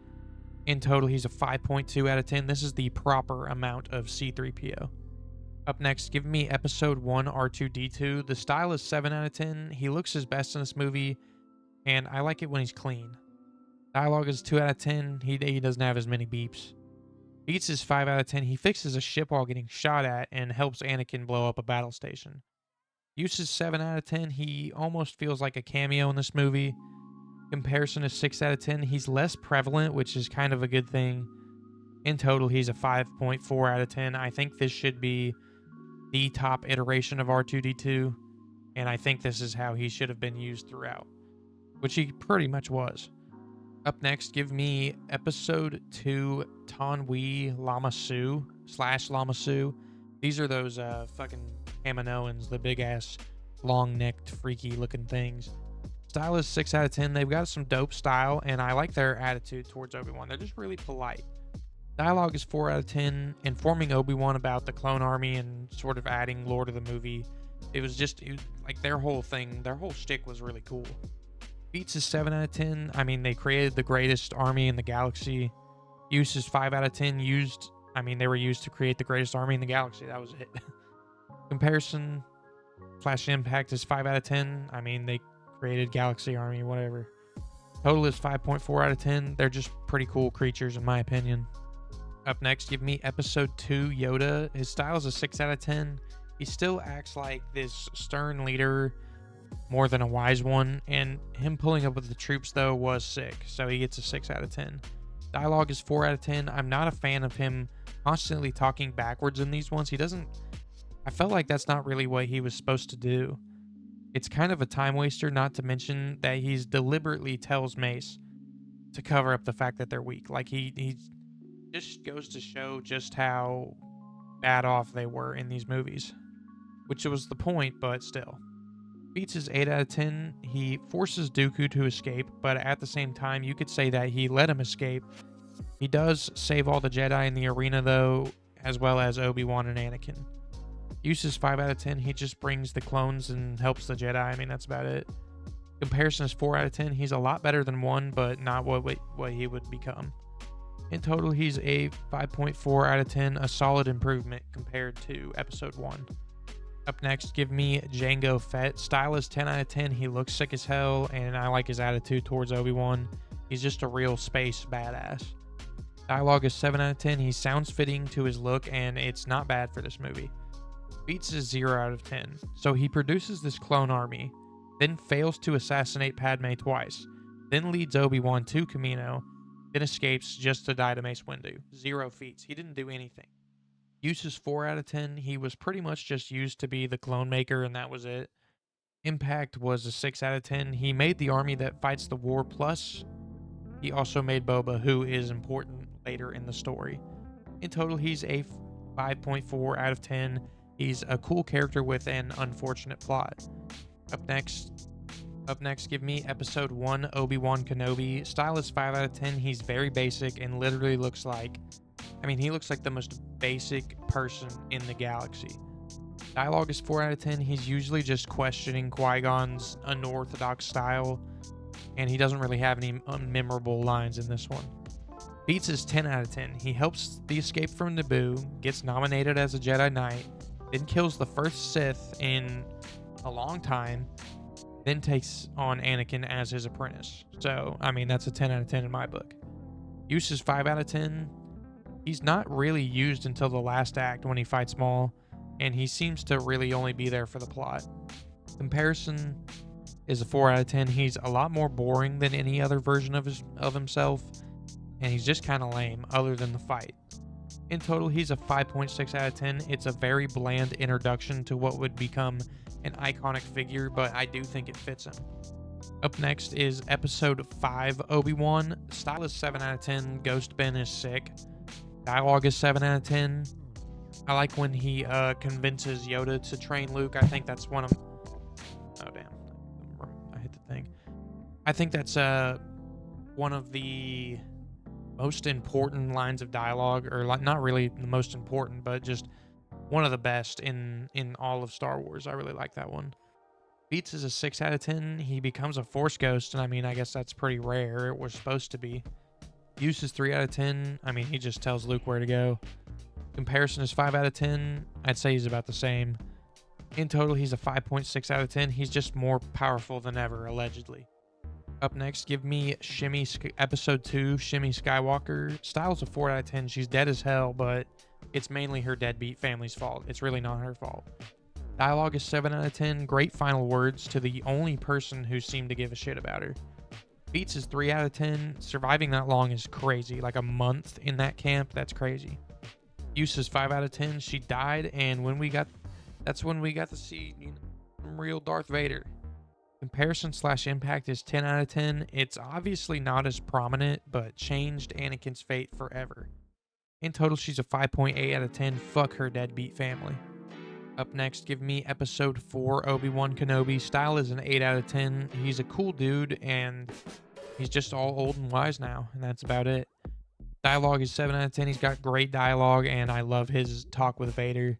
In total, he's a 5.2 out of 10. This is the proper amount of C-3PO. Up next, give me episode 1, R2-D2. The style is 7 out of 10. He looks his best in this movie, and I like it when he's clean. Dialogue is 2 out of 10. He doesn't have as many beeps. Beats is 5 out of 10. He fixes a ship while getting shot at and helps Anakin blow up a battle station. Use is 7 out of 10. He almost feels like a cameo in this movie. Comparison is 6 out of 10. He's less prevalent, which is kind of a good thing. In total, he's a 5.4 out of 10. I think this should be the top iteration of R2-D2, and I think this is how he should have been used throughout, which he pretty much was. Up next, give me episode 2 Tonwi Lamasu slash Lamasu. These are those fucking Kaminoans, the big ass, long necked, freaky looking things. Style is 6 out of 10. They've got some dope style, and I like their attitude towards Obi-Wan. They're just really polite. Dialogue is 4 out of 10. Informing Obi-Wan about the clone army and sort of adding lore to the movie. It was like their whole thing, their whole shtick was really cool. Beats is 7 out of 10. I mean, they created the greatest army in the galaxy. Use is 5 out of 10. They were used to create the greatest army in the galaxy. That was it. Comparison, Flash Impact is 5 out of 10. I mean, they created Galaxy Army, whatever. Total is 5.4 out of 10. They're just pretty cool creatures, in my opinion. Up next, give me episode 2 Yoda. His style is a 6 out of 10. He still acts like this stern leader more than a wise one, and him pulling up with the troops, though, was sick, so he gets a 6 out of 10. Dialogue is 4 out of 10. I'm not a fan of him constantly talking backwards in these ones. I felt like that's not really what he was supposed to do. It's kind of a time waster, not to mention that he's deliberately tells Mace to cover up the fact that they're weak. Like, he just goes to show just how bad off they were in these movies, which was the point, but still. Beats is 8 out of 10. He forces Dooku to escape, but at the same time, you could say that he let him escape. He does save all the Jedi in the arena, though, as well as Obi-Wan and Anakin. Use is 5 out of 10. He just brings the clones and helps the Jedi. I mean, that's about it. Comparison is 4 out of 10. He's a lot better than 1, but not what he would become. In total, he's a 5.4 out of 10, a solid improvement compared to episode 1. Up next, give me Jango Fett. Style is 10 out of 10. He looks sick as hell, and I like his attitude towards Obi-Wan. He's just a real space badass. Dialogue is 7 out of 10. He sounds fitting to his look, and it's not bad for this movie. Beats is 0 out of 10. So he produces this clone army, then fails to assassinate Padme twice, then leads Obi-Wan to Kamino, then escapes just to die to Mace Windu. 0 feats. He didn't do anything. Use is 4 out of 10. He was pretty much just used to be the clone maker, and that was it. Impact was a 6 out of 10. He made the army that fights the war, plus he also made Boba, who is important later in the story. In total, he's a 5.4 out of 10. He's a cool character with an unfortunate plot. Up next, give me episode 1 Obi-Wan Kenobi. Style is 5 out of 10. He's very basic and literally looks like the most basic person in the galaxy. Dialogue is 4 out of 10. He's usually just questioning Qui-Gon's unorthodox style, and he doesn't really have any memorable lines in this one. Beats is 10 out of 10. He helps the escape from Naboo, gets nominated as a Jedi Knight, then kills the first Sith in a long time, then takes on Anakin as his apprentice. So, I mean, that's a 10 out of 10 in my book. Use is 5 out of 10. He's not really used until the last act when he fights Maul, and he seems to really only be there for the plot. Comparison is a 4 out of 10. He's a lot more boring than any other version of himself, and he's just kind of lame other than the fight. In total, he's a 5.6 out of 10. It's a very bland introduction to what would become an iconic figure, but I do think it fits him. Up next is episode 5 Obi-Wan. Style is 7 out of 10. Ghost Ben is sick. Dialogue is 7 out of 10. I like when he convinces Yoda to train Luke. I think that's one of... Oh, damn. I hit the thing. I think that's one of the most important lines of dialogue, or not really the most important, but just one of the best in all of Star Wars. I really like that one. Beats is a 6 out of 10. He becomes a Force ghost, and I mean, I guess that's pretty rare. It was supposed to be. Use is 3 out of 10. I mean, he just tells Luke where to go. Comparison is 5 out of 10. I'd say he's about the same. In total, he's a 5.6 out of 10. He's just more powerful than ever, allegedly. Up next, give me episode 2, Shimmy Skywalker. Style's a 4 out of 10. She's dead as hell, but it's mainly her deadbeat family's fault. It's really not her fault. Dialogue is 7 out of 10. Great final words to the only person who seemed to give a shit about her. Beats is 3 out of 10. Surviving that long is crazy. Like a month in that camp, that's crazy. Use is 5 out of 10. She died, and that's when we got to see real Darth Vader. Comparison slash impact is 10 out of 10. It's obviously not as prominent, but changed Anakin's fate forever. In total, she's a 5.8 out of 10. Fuck her deadbeat family. Up next, give me episode 4, Obi-Wan Kenobi. Style is an 8 out of 10. He's a cool dude, and he's just all old and wise now, and that's about it. Dialogue is 7 out of 10. He's got great dialogue, and I love his talk with Vader.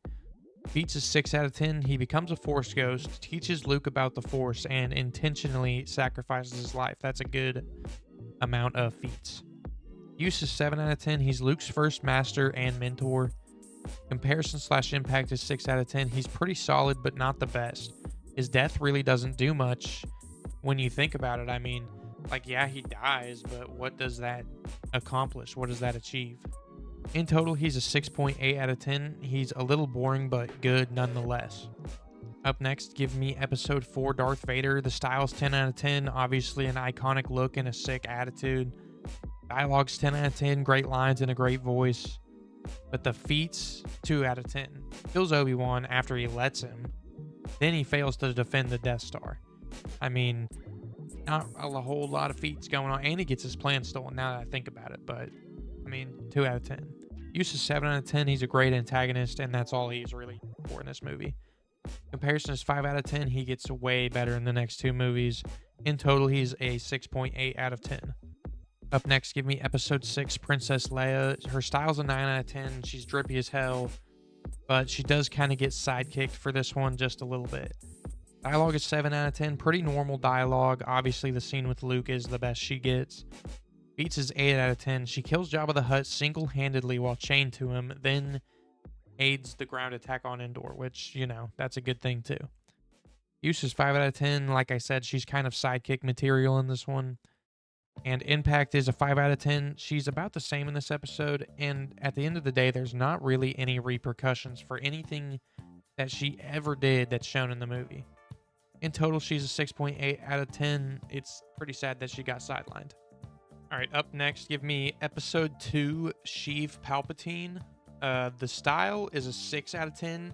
Feats is 6 out of 10. He becomes a Force ghost, teaches Luke about the Force, and intentionally sacrifices his life. That's a good amount of feats. Use is 7 out of 10. He's Luke's first master and mentor. Comparison slash impact is 6 out of 10. He's pretty solid, but not the best. His death really doesn't do much when you think about it. I mean, like, yeah, he dies, but what does that accomplish? What does that achieve? In total, he's a 6.8 out of 10. He's a little boring, but good nonetheless. Up next, give me episode 4, Darth Vader. The style's 10 out of 10. Obviously an iconic look and a sick attitude. Dialogue's 10 out of 10. Great lines and a great voice. But the feats, 2 out of 10. Kills Obi-Wan after he lets him. Then he fails to defend the Death Star. I mean, not a whole lot of feats going on. And he gets his plan stolen now that I think about it. But, I mean, 2 out of 10. Use is 7 out of 10. He's a great antagonist, and that's all he's really for in this movie. Comparison is 5 out of 10. He gets way better in the next 2 movies. In total, he's a 6.8 out of 10. Up next, give me episode 6, Princess Leia. Her style's a 9 out of 10. She's drippy as hell, but she does kind of get sidekicked for this one just a little bit. Dialogue is 7 out of 10. Pretty normal dialogue. Obviously, the scene with Luke is the best she gets. Beats is 8 out of 10. She kills Jabba the Hutt single-handedly while chained to him, then aids the ground attack on Endor, which, you know, that's a good thing too. Use is 5 out of 10. Like I said, she's kind of sidekick material in this one. And impact is a 5 out of 10. She's about the same in this episode, and at the end of the day, there's not really any repercussions for anything that she ever did that's shown in the movie. In total, she's a 6.8 out of 10. It's pretty sad that she got sidelined. All right, up next, give me episode 2, Sheev Palpatine. The style is a 6 out of 10.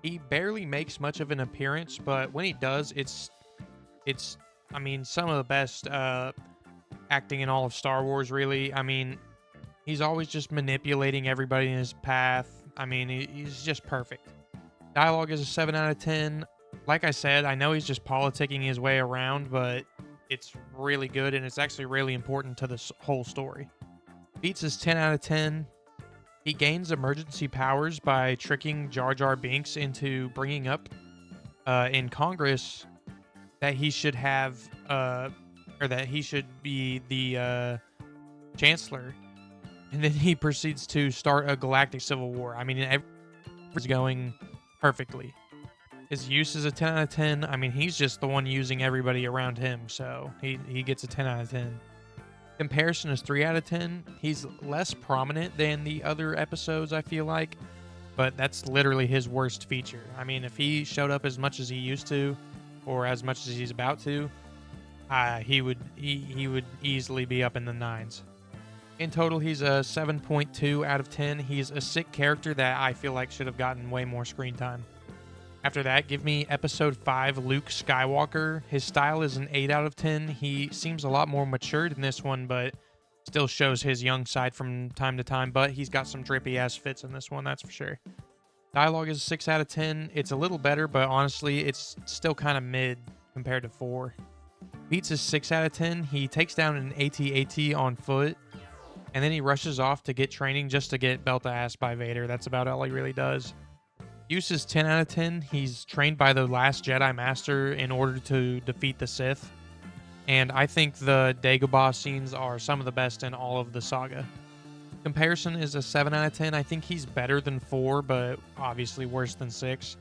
He barely makes much of an appearance, but when he does, it's I mean, some of the best acting in all of Star Wars, really. I mean, he's always just manipulating everybody in his path. I mean, he's just perfect. Dialogue is a 7 out of 10. Like I said, I know he's just politicking his way around, but it's really good, and it's actually really important to this whole story. Beats is 10 out of 10. He gains emergency powers by tricking Jar Jar Binks into bringing up in Congress that he should have, or that he should be the Chancellor. And then he proceeds to start a galactic civil war. I mean, everything's going perfectly. His use is a 10 out of 10. I mean, he's just the one using everybody around him, so he gets a 10 out of 10. Comparison is 3 out of 10. He's less prominent than the other episodes, I feel like, but that's literally his worst feature. I mean, if he showed up as much as he used to, or as much as he's about to, he would easily be up in the 9s. In total, he's a 7.2 out of 10. He's a sick character that I feel like should have gotten way more screen time. After that, give me episode 5, Luke Skywalker. His style is an 8 out of 10. He seems a lot more matured in this one, but still shows his young side from time to time. But he's got some drippy ass fits in this one, that's for sure. Dialogue is a 6 out of 10. It's a little better, but honestly, it's still kind of mid compared to 4. Beats is 6 out of 10. He takes down an AT-AT on foot, and then he rushes off to get training just to get belt-ass by Vader. That's about all he really does. Use is 10 out of 10. He's trained by the last Jedi Master in order to defeat the Sith. And I think the Dagobah scenes are some of the best in all of the saga. Comparison is a 7 out of 10. I think he's better than 4, but obviously worse than 6.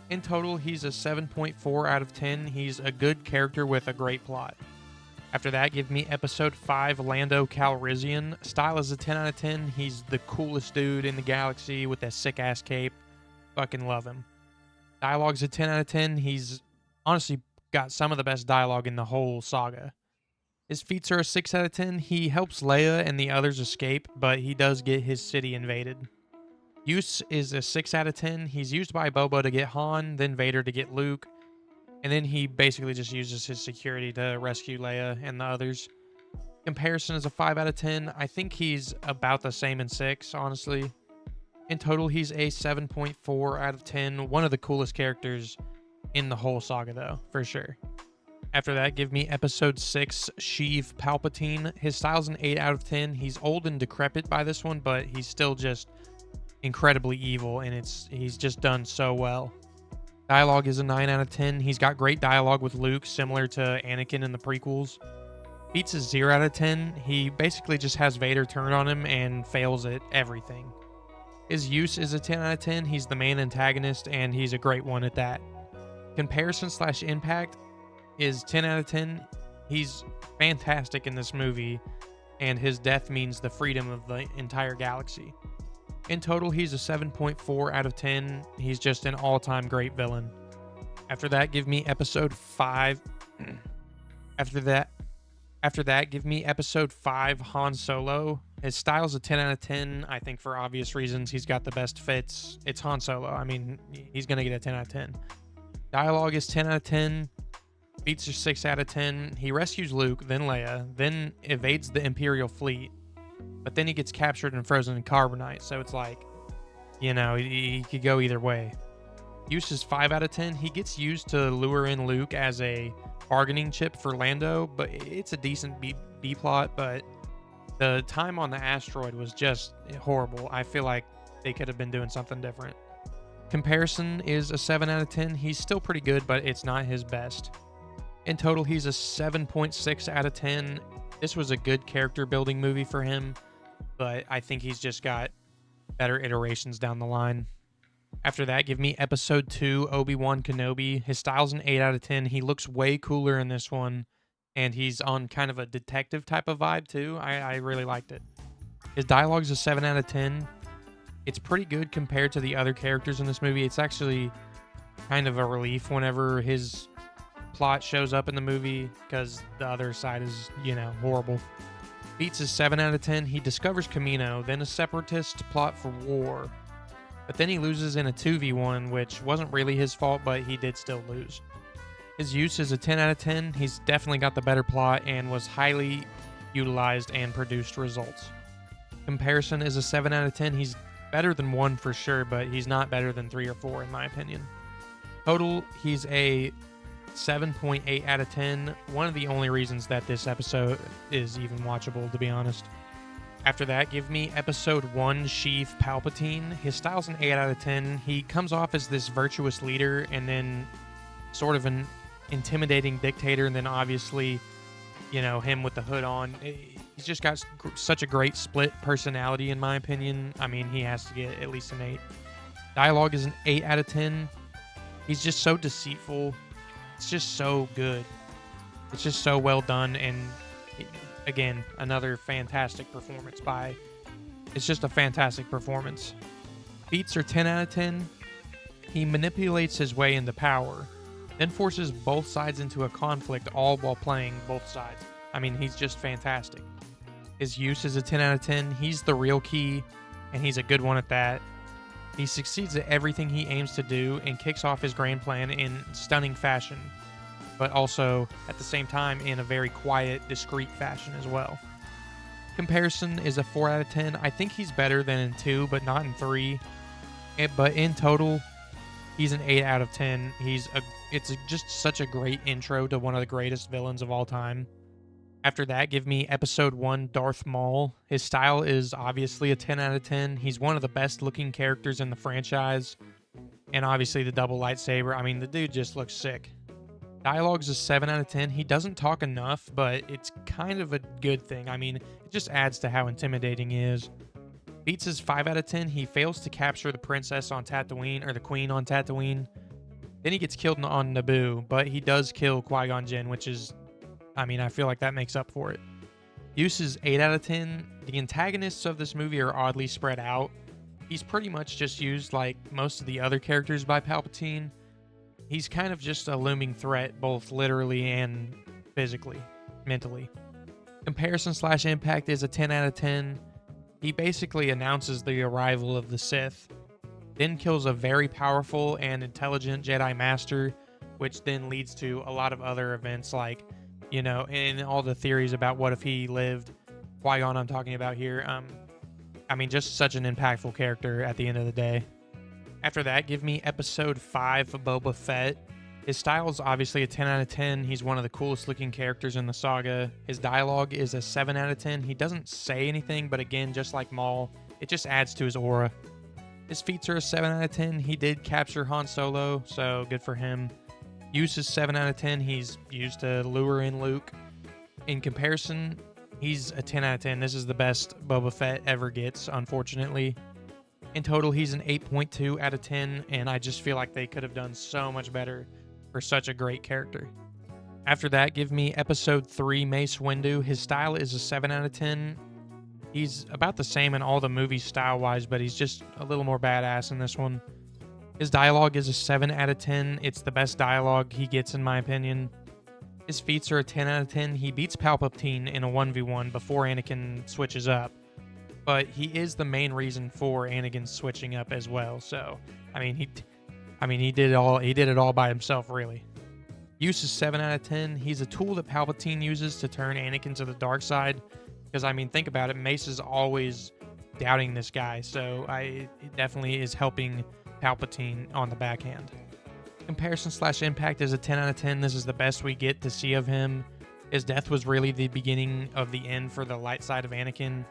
In total, he's a 7.4 out of 10. He's a good character with a great plot. After that, give me episode 5, Lando Calrissian. Style is a 10 out of 10. He's the coolest dude in the galaxy with that sick-ass cape. Fucking love him. Dialogue's a 10 out of 10. He's honestly got some of the best dialogue in the whole saga. His feats are a 6 out of 10. He helps Leia and the others escape, but he does get his city invaded. Use is a 6 out of 10. He's used by Boba to get Han, then Vader to get Luke. And then he basically just uses his security to rescue Leia and the others. Comparison is a 5 out of 10. I think he's about the same in 6, honestly. In total, he's a 7.4 out of 10. One of the coolest characters in the whole saga, though, for sure. After that, give me episode 6, Sheev Palpatine. His style's an 8 out of 10. He's old and decrepit by this one, but he's still just incredibly evil, and he's just done so well. Dialogue is a 9 out of 10. He's got great dialogue with Luke, similar to Anakin in the prequels. Beats is 0 out of 10. He basically just has Vader turn on him and fails at everything. His use is a 10 out of 10. He's the main antagonist, and he's a great one at that. Comparison/impact is 10 out of 10. He's fantastic in this movie, and his death means the freedom of the entire galaxy. In total, he's a 7.4 out of 10. He's just an all-time great villain. After that, give me episode 5. After that, give me episode 5, Han Solo. His style's a 10 out of 10. I think for obvious reasons, he's got the best fits. It's Han Solo. I mean, he's going to get a 10 out of 10. Dialogue is 10 out of 10. Beats are 6 out of 10. He rescues Luke, then Leia, then evades the Imperial fleet. But then he gets captured and frozen in carbonite. So it's like, he could go either way. Use is 5 out of 10. He gets used to lure in Luke as a bargaining chip for Lando, but it's a decent B plot, but the time on the asteroid was just horrible. I feel like they could have been doing something different. Comparison is a 7 out of 10. He's still pretty good, but it's not his best. In total, he's a 7.6 out of 10. This was a good character building movie for him, but I think he's just got better iterations down the line. After that, give me episode 2, Obi-Wan Kenobi. His style's an 8 out of 10. He looks way cooler in this one, and he's on kind of a detective type of vibe too. I really liked it. His dialogue's a 7 out of 10. It's pretty good compared to the other characters in this movie. It's actually kind of a relief whenever his plot shows up in the movie, because the other side is, horrible. Beats is 7 out of 10. He discovers Kamino, then a separatist plot for war. But then he loses in a 2v1, which wasn't really his fault, but he did still lose. His use is a 10 out of 10. He's definitely got the better plot and was highly utilized and produced results. Comparison is a 7 out of 10. He's better than 1 for sure, but he's not better than 3 or 4 in my opinion. Total, he's a 7.8 out of 10. One of the only reasons that this episode is even watchable, to be honest. After that, give me episode 1, Sheev Palpatine. His style's an 8 out of 10. He comes off as this virtuous leader and then sort of an intimidating dictator, and then obviously, him with the hood on. He's just got such a great split personality, in my opinion. I mean, he has to get at least an 8. Dialogue is an 8 out of 10. He's just so deceitful. It's just so good. It's just so well done, and again, another fantastic performance it's just a fantastic performance. Beats are 10 out of 10. He manipulates his way into power, then forces both sides into a conflict, all while playing both sides. I mean, he's just fantastic. His use is a 10 out of 10. He's the real key, and he's a good one at that. He succeeds at everything he aims to do and kicks off his grand plan in stunning fashion, but also at the same time in a very quiet, discreet fashion as well. Comparison is a 4 out of 10. I think he's better than in 2, but not in 3. But in total, he's an 8 out of 10. It's just such a great intro to one of the greatest villains of all time. After that, give me episode 1, Darth Maul. His style is obviously a 10 out of 10. He's one of the best looking characters in the franchise. And obviously the double lightsaber. I mean, the dude just looks sick. Dialogue's a 7 out of 10. He doesn't talk enough, but it's kind of a good thing. I mean, it just adds to how intimidating he is. Beats is 5 out of 10. He fails to capture the princess on Tatooine, or the queen on Tatooine. Then he gets killed on Naboo, but he does kill Qui-Gon Jinn, which is, I feel like that makes up for it. Use is 8 out of 10. The antagonists of this movie are oddly spread out. He's pretty much just used like most of the other characters by Palpatine. He's kind of just a looming threat, both literally and physically, mentally. Comparison/impact is a 10 out of 10. He basically announces the arrival of the Sith, then kills a very powerful and intelligent Jedi Master, which then leads to a lot of other events like, and all the theories about what if he lived. Qui-Gon I'm talking about here. I mean, just such an impactful character at the end of the day. After that, give me episode 5 of Boba Fett. His style is obviously a 10 out of 10. He's one of the coolest looking characters in the saga. His dialogue is a 7 out of 10. He doesn't say anything, but again, just like Maul, it just adds to his aura. His feats are a 7 out of 10. He did capture Han Solo, so good for him. Use is 7 out of 10. He's used to lure in Luke. In comparison, he's a 10 out of 10. This is the best Boba Fett ever gets, unfortunately. In total, he's an 8.2 out of 10, and I just feel like they could have done so much better for such a great character. After that, give me episode 3, Mace Windu. His style is a 7 out of 10. He's about the same in all the movies style-wise, but he's just a little more badass in this one. His dialogue is a 7 out of 10. It's the best dialogue he gets, in my opinion. His feats are a 10 out of 10. He beats Palpatine in a 1v1 before Anakin switches up. But he is the main reason for Anakin switching up as well. So, he did it all by himself, really. Use is 7 out of 10. He's a tool that Palpatine uses to turn Anakin to the dark side. Because, think about it. Mace is always doubting this guy. So, it definitely is helping Palpatine on the backhand. Comparison/impact is a 10 out of 10. This is the best we get to see of him. His death was really the beginning of the end for the light side of Anakin.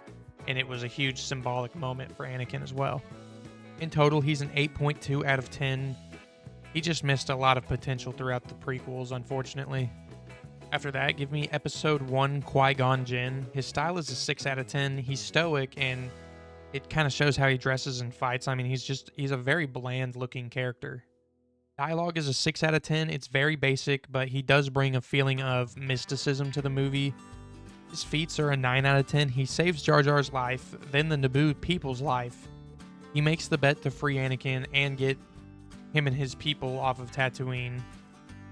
And it was a huge symbolic moment for Anakin as well. In total, he's an 8.2 out of 10. He just missed a lot of potential throughout the prequels, unfortunately. After that, give me episode 1, Qui-Gon Jinn. His style is a 6 out of 10. He's stoic, and it kind of shows how he dresses and fights. He's a very bland looking character. Dialogue is a 6 out of 10. It's very basic, but he does bring a feeling of mysticism to the movie. His feats are a 9 out of 10. He saves Jar Jar's life, then the Naboo people's life. He makes the bet to free Anakin and get him and his people off of Tatooine.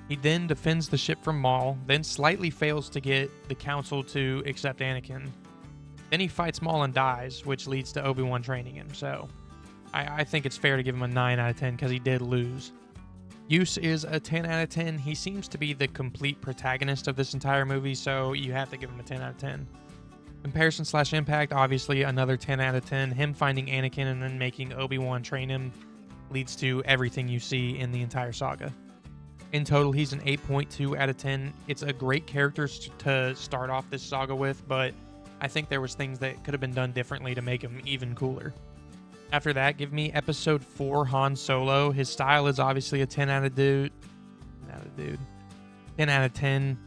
He then defends the ship from Maul, then slightly fails to get the Council to accept Anakin. Then he fights Maul and dies, which leads to Obi-Wan training him. So I think it's fair to give him a 9 out of 10 because he did lose. Use is a 10 out of 10. He seems to be the complete protagonist of this entire movie, so you have to give him a 10 out of 10. Comparison/impact, obviously another 10 out of 10. Him finding Anakin and then making Obi-Wan train him leads to everything you see in the entire saga. In total, he's an 8.2 out of 10. It's a great character to start off this saga with, but I think there was things that could have been done differently to make him even cooler. After that, give me episode 4, Han Solo. His style is obviously a 10 out of 10 out of 10.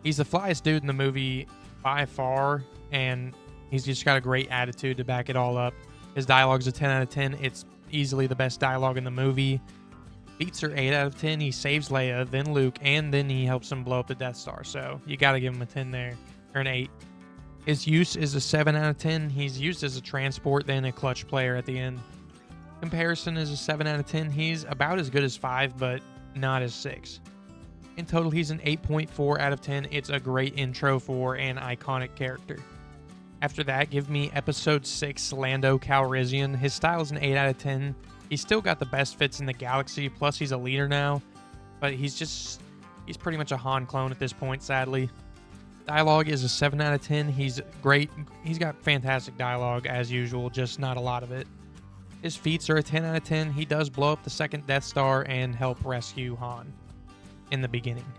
He's the flyest dude in the movie by far, and he's just got a great attitude to back it all up. His dialogue's a 10 out of 10. It's easily the best dialogue in the movie. Beats are 8 out of 10. He saves Leia, then Luke, and then he helps him blow up the Death Star. So you got to give him a 10 there, or an 8. His use is a 7 out of 10. He's used as a transport, then a clutch player at the end. Comparison is a 7 out of 10. He's about as good as 5, but not as 6. In total, he's an 8.4 out of 10. It's a great intro for an iconic character. After that, give me episode 6, Lando Calrissian. His style is an 8 out of 10. He's still got the best fits in the galaxy, plus he's a leader now, but he's pretty much a Han clone at this point, sadly. Dialogue is a 7 out of 10. He's great. He's got fantastic dialogue as usual, just not a lot of it. His feats are a 10 out of 10. He does blow up the second Death Star and help rescue Han in the beginning.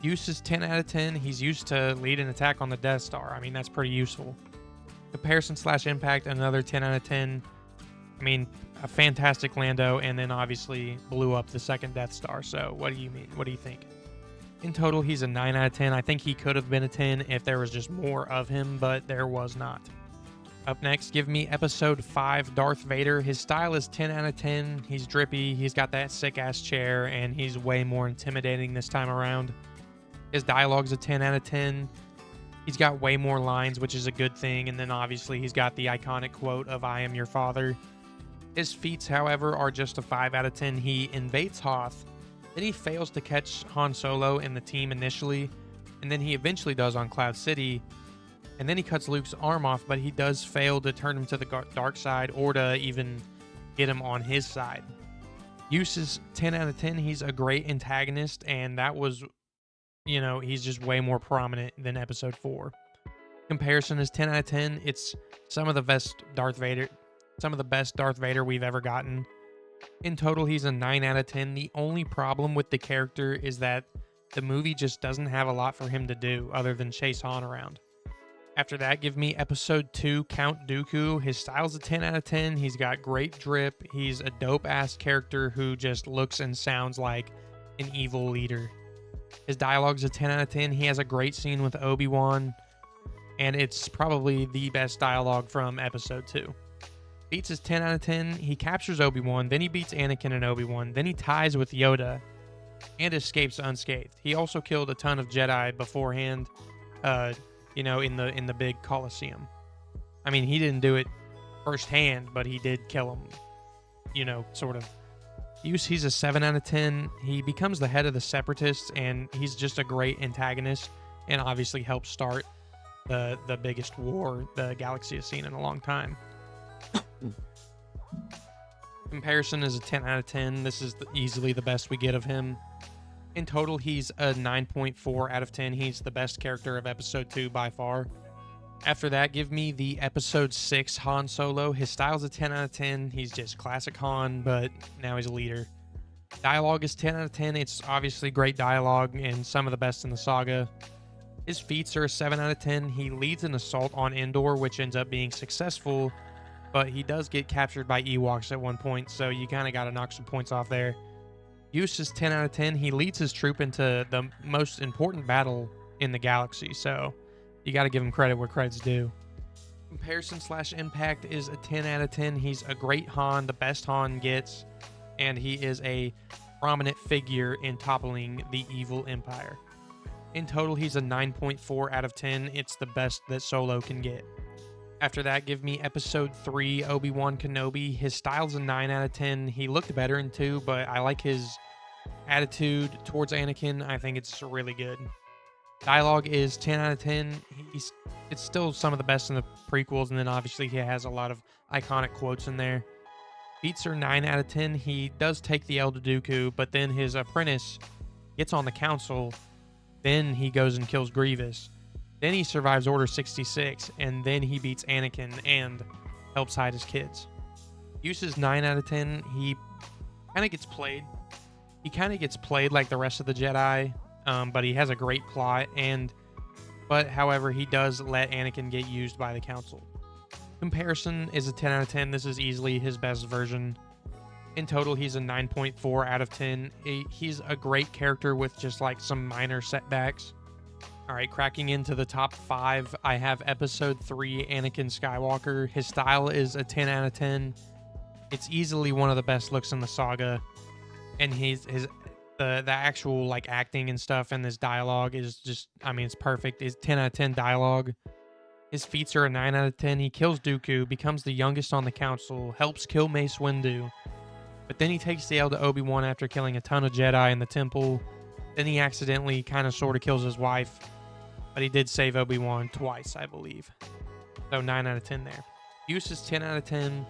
Use is 10 out of 10. He's used to lead an attack on the Death Star. That's pretty useful. Comparison/impact, another 10 out of 10. A fantastic Lando, and then obviously blew up the second Death Star. So what do you mean? What do you think? In total, he's a 9 out of 10. I think he could have been a 10 if there was just more of him, but there was not. Up next, give me episode 5, Darth Vader. His style is 10 out of 10. He's drippy, he's got that sick-ass chair, and he's way more intimidating this time around. His dialogue's a 10 out of 10. He's got way more lines, which is a good thing, and then obviously he's got the iconic quote of "I am your father." His feats, however, are just a 5 out of 10. He invades Hoth, then he fails to catch Han Solo and the team initially, and then he eventually does on Cloud City, and then he cuts Luke's arm off, but he does fail to turn him to the dark side or to even get him on his side. Use is 10 out of 10. He's a great antagonist, and that was, he's just way more prominent than episode 4. Comparison is 10 out of 10. It's some of the best Darth Vader, some of the best Darth Vader we've ever gotten. In total, he's a 9 out of 10. The only problem with the character is that the movie just doesn't have a lot for him to do other than chase Han around. After that, give me episode 2, Count Dooku. His style's a 10 out of 10. He's got great drip. He's a dope ass character who just looks and sounds like an evil leader. His dialogue's a 10 out of 10. He has a great scene with Obi-Wan, and it's probably the best dialogue from episode 2. Beats is 10 out of 10. He captures Obi-Wan, then he beats Anakin and Obi-Wan, then he ties with Yoda and escapes unscathed. He also killed a ton of Jedi beforehand, in the big Coliseum. I mean, he didn't do it firsthand, but he did kill him, sort of. He's a 7 out of 10. He becomes the head of the Separatists, and he's just a great antagonist, and obviously helps start the biggest war the galaxy has seen in a long time. Comparison is a 10 out of 10. This is easily the best we get of him. In total, he's a 9.4 out of 10. He's the best character of episode 2 by far. After that, give me the episode 6 Han Solo. His style's a 10 out of 10. He's just classic Han, but now he's a leader. Dialogue is 10 out of 10. It's obviously great dialogue and some of the best in the saga. His feats are a 7 out of 10. He leads an assault on Endor, which ends up being successful, but he does get captured by Ewoks at one point, so you kind of got to knock some points off there. Use is 10 out of 10. He leads his troop into the most important battle in the galaxy, so you got to give him credit where credit's due. Comparison / impact is a 10 out of 10. He's a great Han, the best Han gets, and he is a prominent figure in toppling the evil empire. In total, he's a 9.4 out of 10. It's the best that Solo can get. After that, give me episode 3, Obi-Wan Kenobi. His style's a 9 out of 10. He looked better in 2, but I like his attitude towards Anakin. I think it's really good. Dialogue is 10 out of 10. It's still some of the best in the prequels, and then obviously he has a lot of iconic quotes in there. Beats are 9 out of 10. He does take the Elder Dooku, but then his apprentice gets on the council. Then he goes and kills Grievous. Then he survives Order 66, and then he beats Anakin and helps hide his kids. Use is 9 out of 10. He kind of gets played. He kind of gets played like the rest of the Jedi, but he has a great plot. But however, he does let Anakin get used by the Council. Comparison is a 10 out of 10. This is easily his best version. In total, he's a 9.4 out of 10. He's a great character with just like some minor setbacks. All right, cracking into the top 5, I have episode 3, Anakin Skywalker. His style is a 10 out of 10. It's easily one of the best looks in the saga, and the actual like acting and stuff and this dialogue is just, I mean, it's perfect. It's 10 out of 10 dialogue. His feats are a 9 out of 10. He kills Dooku, becomes the youngest on the council, helps kill Mace Windu, but then he takes the L to Obi-Wan after killing a ton of Jedi in the temple. Then he accidentally kind of sort of kills his wife, but he did save Obi-Wan twice, I believe. So 9 out of 10 there. Use is 10 out of 10.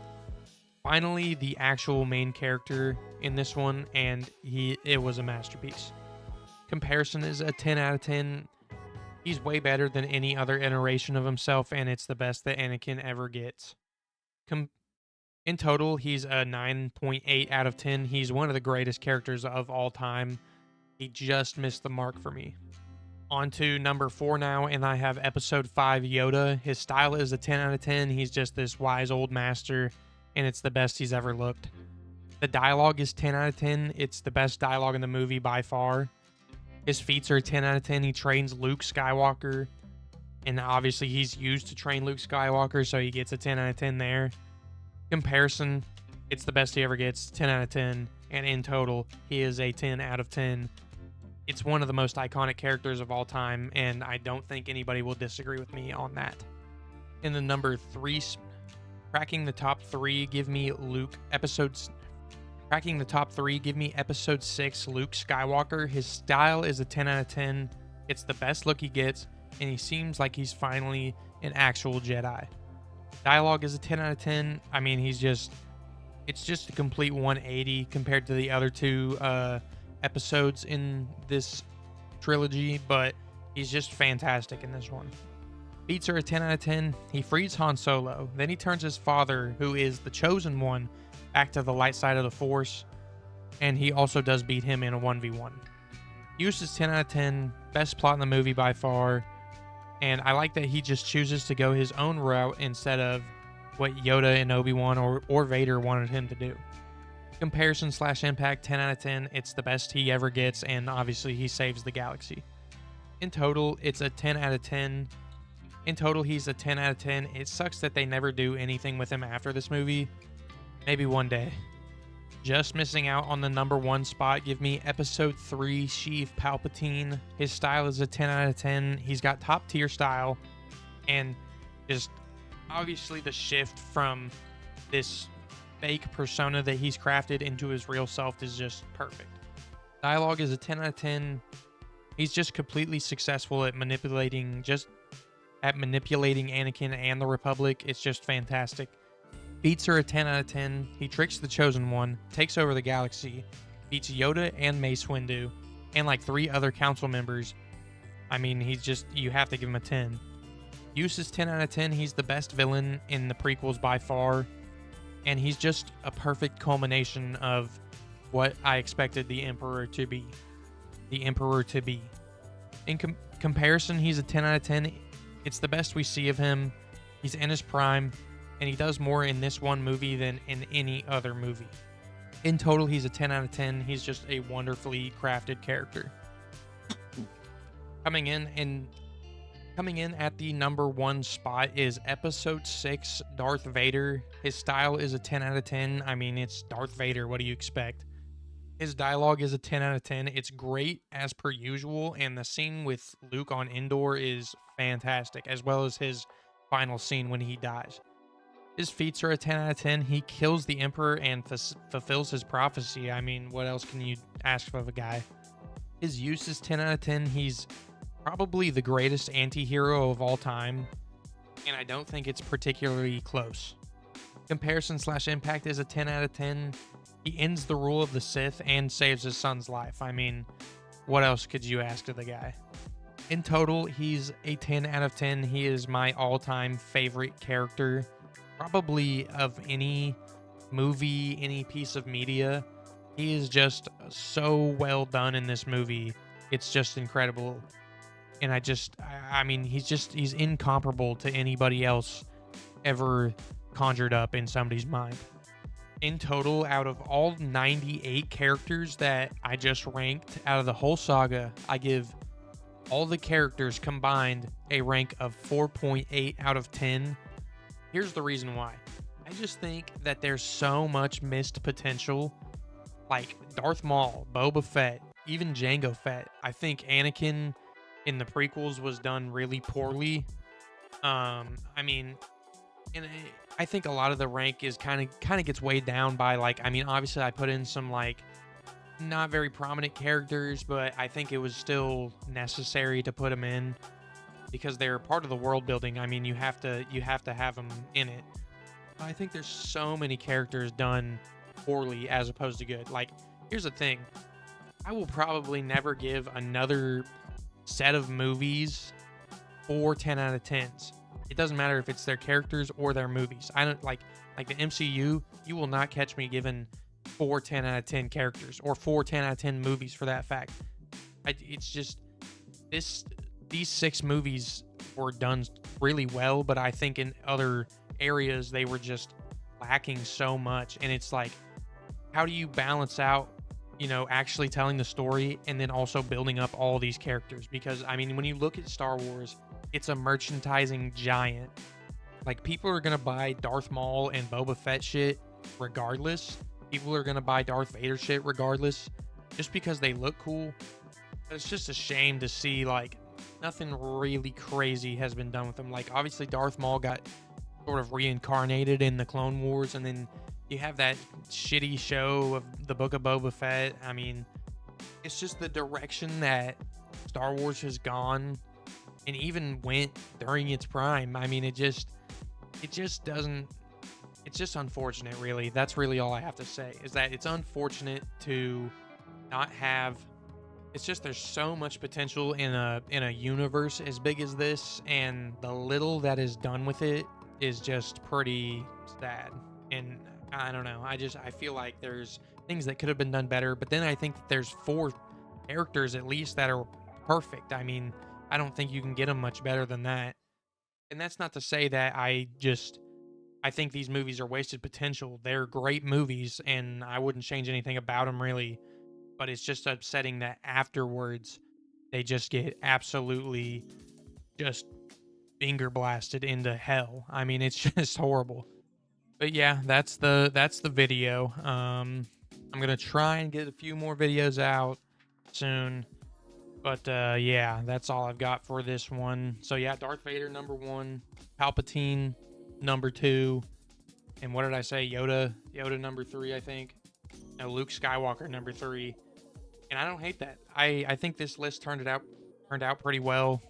Finally, the actual main character in this one, and it was a masterpiece. Comparison is a 10 out of 10. He's way better than any other iteration of himself, and it's the best that Anakin ever gets. In total, he's a 9.8 out of 10. He's one of the greatest characters of all time. He just missed the mark for me. On to number 4 now, and I have episode 5, Yoda. His style is a 10 out of 10. He's just this wise old master, and it's the best he's ever looked. The dialogue is 10 out of 10. It's the best dialogue in the movie by far. His feats are 10 out of 10. He trains Luke Skywalker, and obviously he's used to train Luke Skywalker, so he gets a 10 out of 10 there. Comparison, it's the best he ever gets, 10 out of 10, and in total, he is a 10 out of 10. It's one of the most iconic characters of all time, and I don't think anybody will disagree with me on that. In the number 3, cracking the top 3, give me Cracking the top 3, give me episode 6, Luke Skywalker. His style is a 10 out of 10. It's the best look he gets, and he seems like he's finally an actual Jedi. Dialogue is a 10 out of 10. I mean, it's It's just a complete 180 compared to the other two episodes in this trilogy, but he's just fantastic in this one. Beats are a 10 out of 10. He frees Han Solo. Then he turns his father, who is the chosen one, back to the light side of the Force. And he also does beat him in a 1v1. Use is 10 out of 10. Best plot in the movie by far. And I like that he just chooses to go his own route instead of what Yoda and Obi-Wan or Vader wanted him to do. Comparison / impact, 10 out of 10. It's the best he ever gets, and obviously he saves the galaxy. In total, it's a 10 out of 10. In total, he's a 10 out of 10. It sucks that they never do anything with him after this movie. Maybe one day. Just missing out on the number 1 spot. Give me Episode 3, Sheev Palpatine. His style is a 10 out of 10. He's got top tier style. And just obviously the shift from this fake persona that he's crafted into his real self is just perfect. Dialogue is a 10 out of 10. He's just completely successful at manipulating Anakin and the Republic. It's just fantastic. Beats are a 10 out of 10. He tricks the Chosen One, takes over the galaxy, beats Yoda and Mace Windu, and like 3 other council members. I mean, you have to give him a 10. Use is 10 out of 10. He's the best villain in the prequels by far, and he's just a perfect culmination of what I expected the Emperor to be. In comparison, he's a 10 out of 10. It's the best we see of him. He's in his prime, and he does more in this one movie than in any other movie. In total, he's a 10 out of 10. He's just a wonderfully crafted character. Coming in at the number 1 spot is Episode 6, Darth Vader. His style is a 10 out of 10. I mean, it's Darth Vader. What do you expect? His dialogue is a 10 out of 10. It's great as per usual, and the scene with Luke on Endor is fantastic, as well as his final scene when he dies. His feats are a 10 out of 10. He kills the Emperor and fulfills his prophecy. I mean, what else can you ask of a guy? His use is 10 out of 10. He's probably the greatest anti-hero of all time, and I don't think it's particularly close. Comparison / impact is a 10 out of 10. He ends the rule of the Sith and saves his son's life. I mean, what else could you ask of the guy? In total, he's a 10 out of 10. He is my all-time favorite character, probably of any movie, any piece of media. He is just so well done in this movie. It's just incredible. And I mean, he's incomparable to anybody else ever conjured up in somebody's mind. In total, out of all 98 characters that I just ranked out of the whole saga, I give all the characters combined a rank of 4.8 out of 10. Here's the reason why. I just think that there's so much missed potential. Like Darth Maul, Boba Fett, even Jango Fett. I think Anakin in the prequels was done really poorly. I mean, and I think a lot of the rank is kind of gets weighed down by, like, I mean, obviously I put in some like not very prominent characters, but I think it was still necessary to put them in because they're part of the world building. I mean, you have to have them in it. But I think there's so many characters done poorly as opposed to good. Like, here's the thing. I will probably never give another set of movies 4 10 out of 10s. It doesn't matter if it's their characters or their movies. I don't like the MCU. You will not catch me giving 4 10 out of 10 characters or 4 10 out of 10 movies for that fact. It's just these 6 movies were done really well, but I think in other areas they were just lacking so much. And it's like, how do you balance out, actually telling the story and then also building up all these characters? Because I mean, when you look at Star Wars, it's a merchandising giant. Like, people are gonna buy Darth Maul and Boba Fett shit regardless. People are gonna buy Darth Vader shit regardless, just because they look cool. But it's just a shame to see like nothing really crazy has been done with them. Like, obviously Darth Maul got sort of reincarnated in the Clone Wars, and then you have that shitty show of the Book of Boba Fett. I mean, it's just the direction that Star Wars has gone and even went during its prime. I mean, it just doesn't it's just unfortunate, really. That's really all I have to say, is that it's unfortunate to not have. It's just there's so much potential in a universe as big as this, and the little that is done with it is just pretty sad. And I don't know. I feel like there's things that could have been done better, but then I think that there's four characters at least that are perfect. I mean, I don't think you can get them much better than that. And that's not to say that I think these movies are wasted potential. They're great movies, and I wouldn't change anything about them really. But it's just upsetting that afterwards they just get absolutely just finger blasted into hell. I mean, it's just horrible. But yeah, that's the video. I'm gonna try and get a few more videos out soon. But yeah, that's all I've got for this one. So yeah, Darth Vader number one, Palpatine number two, and what did I say? Yoda number three, I think. No, Luke Skywalker number three. And I don't hate that. I think this list turned out pretty well.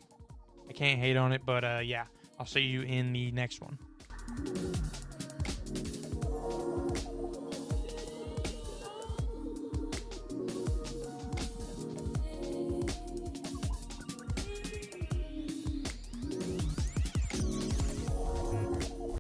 I can't hate on it, but yeah, I'll see you in the next one.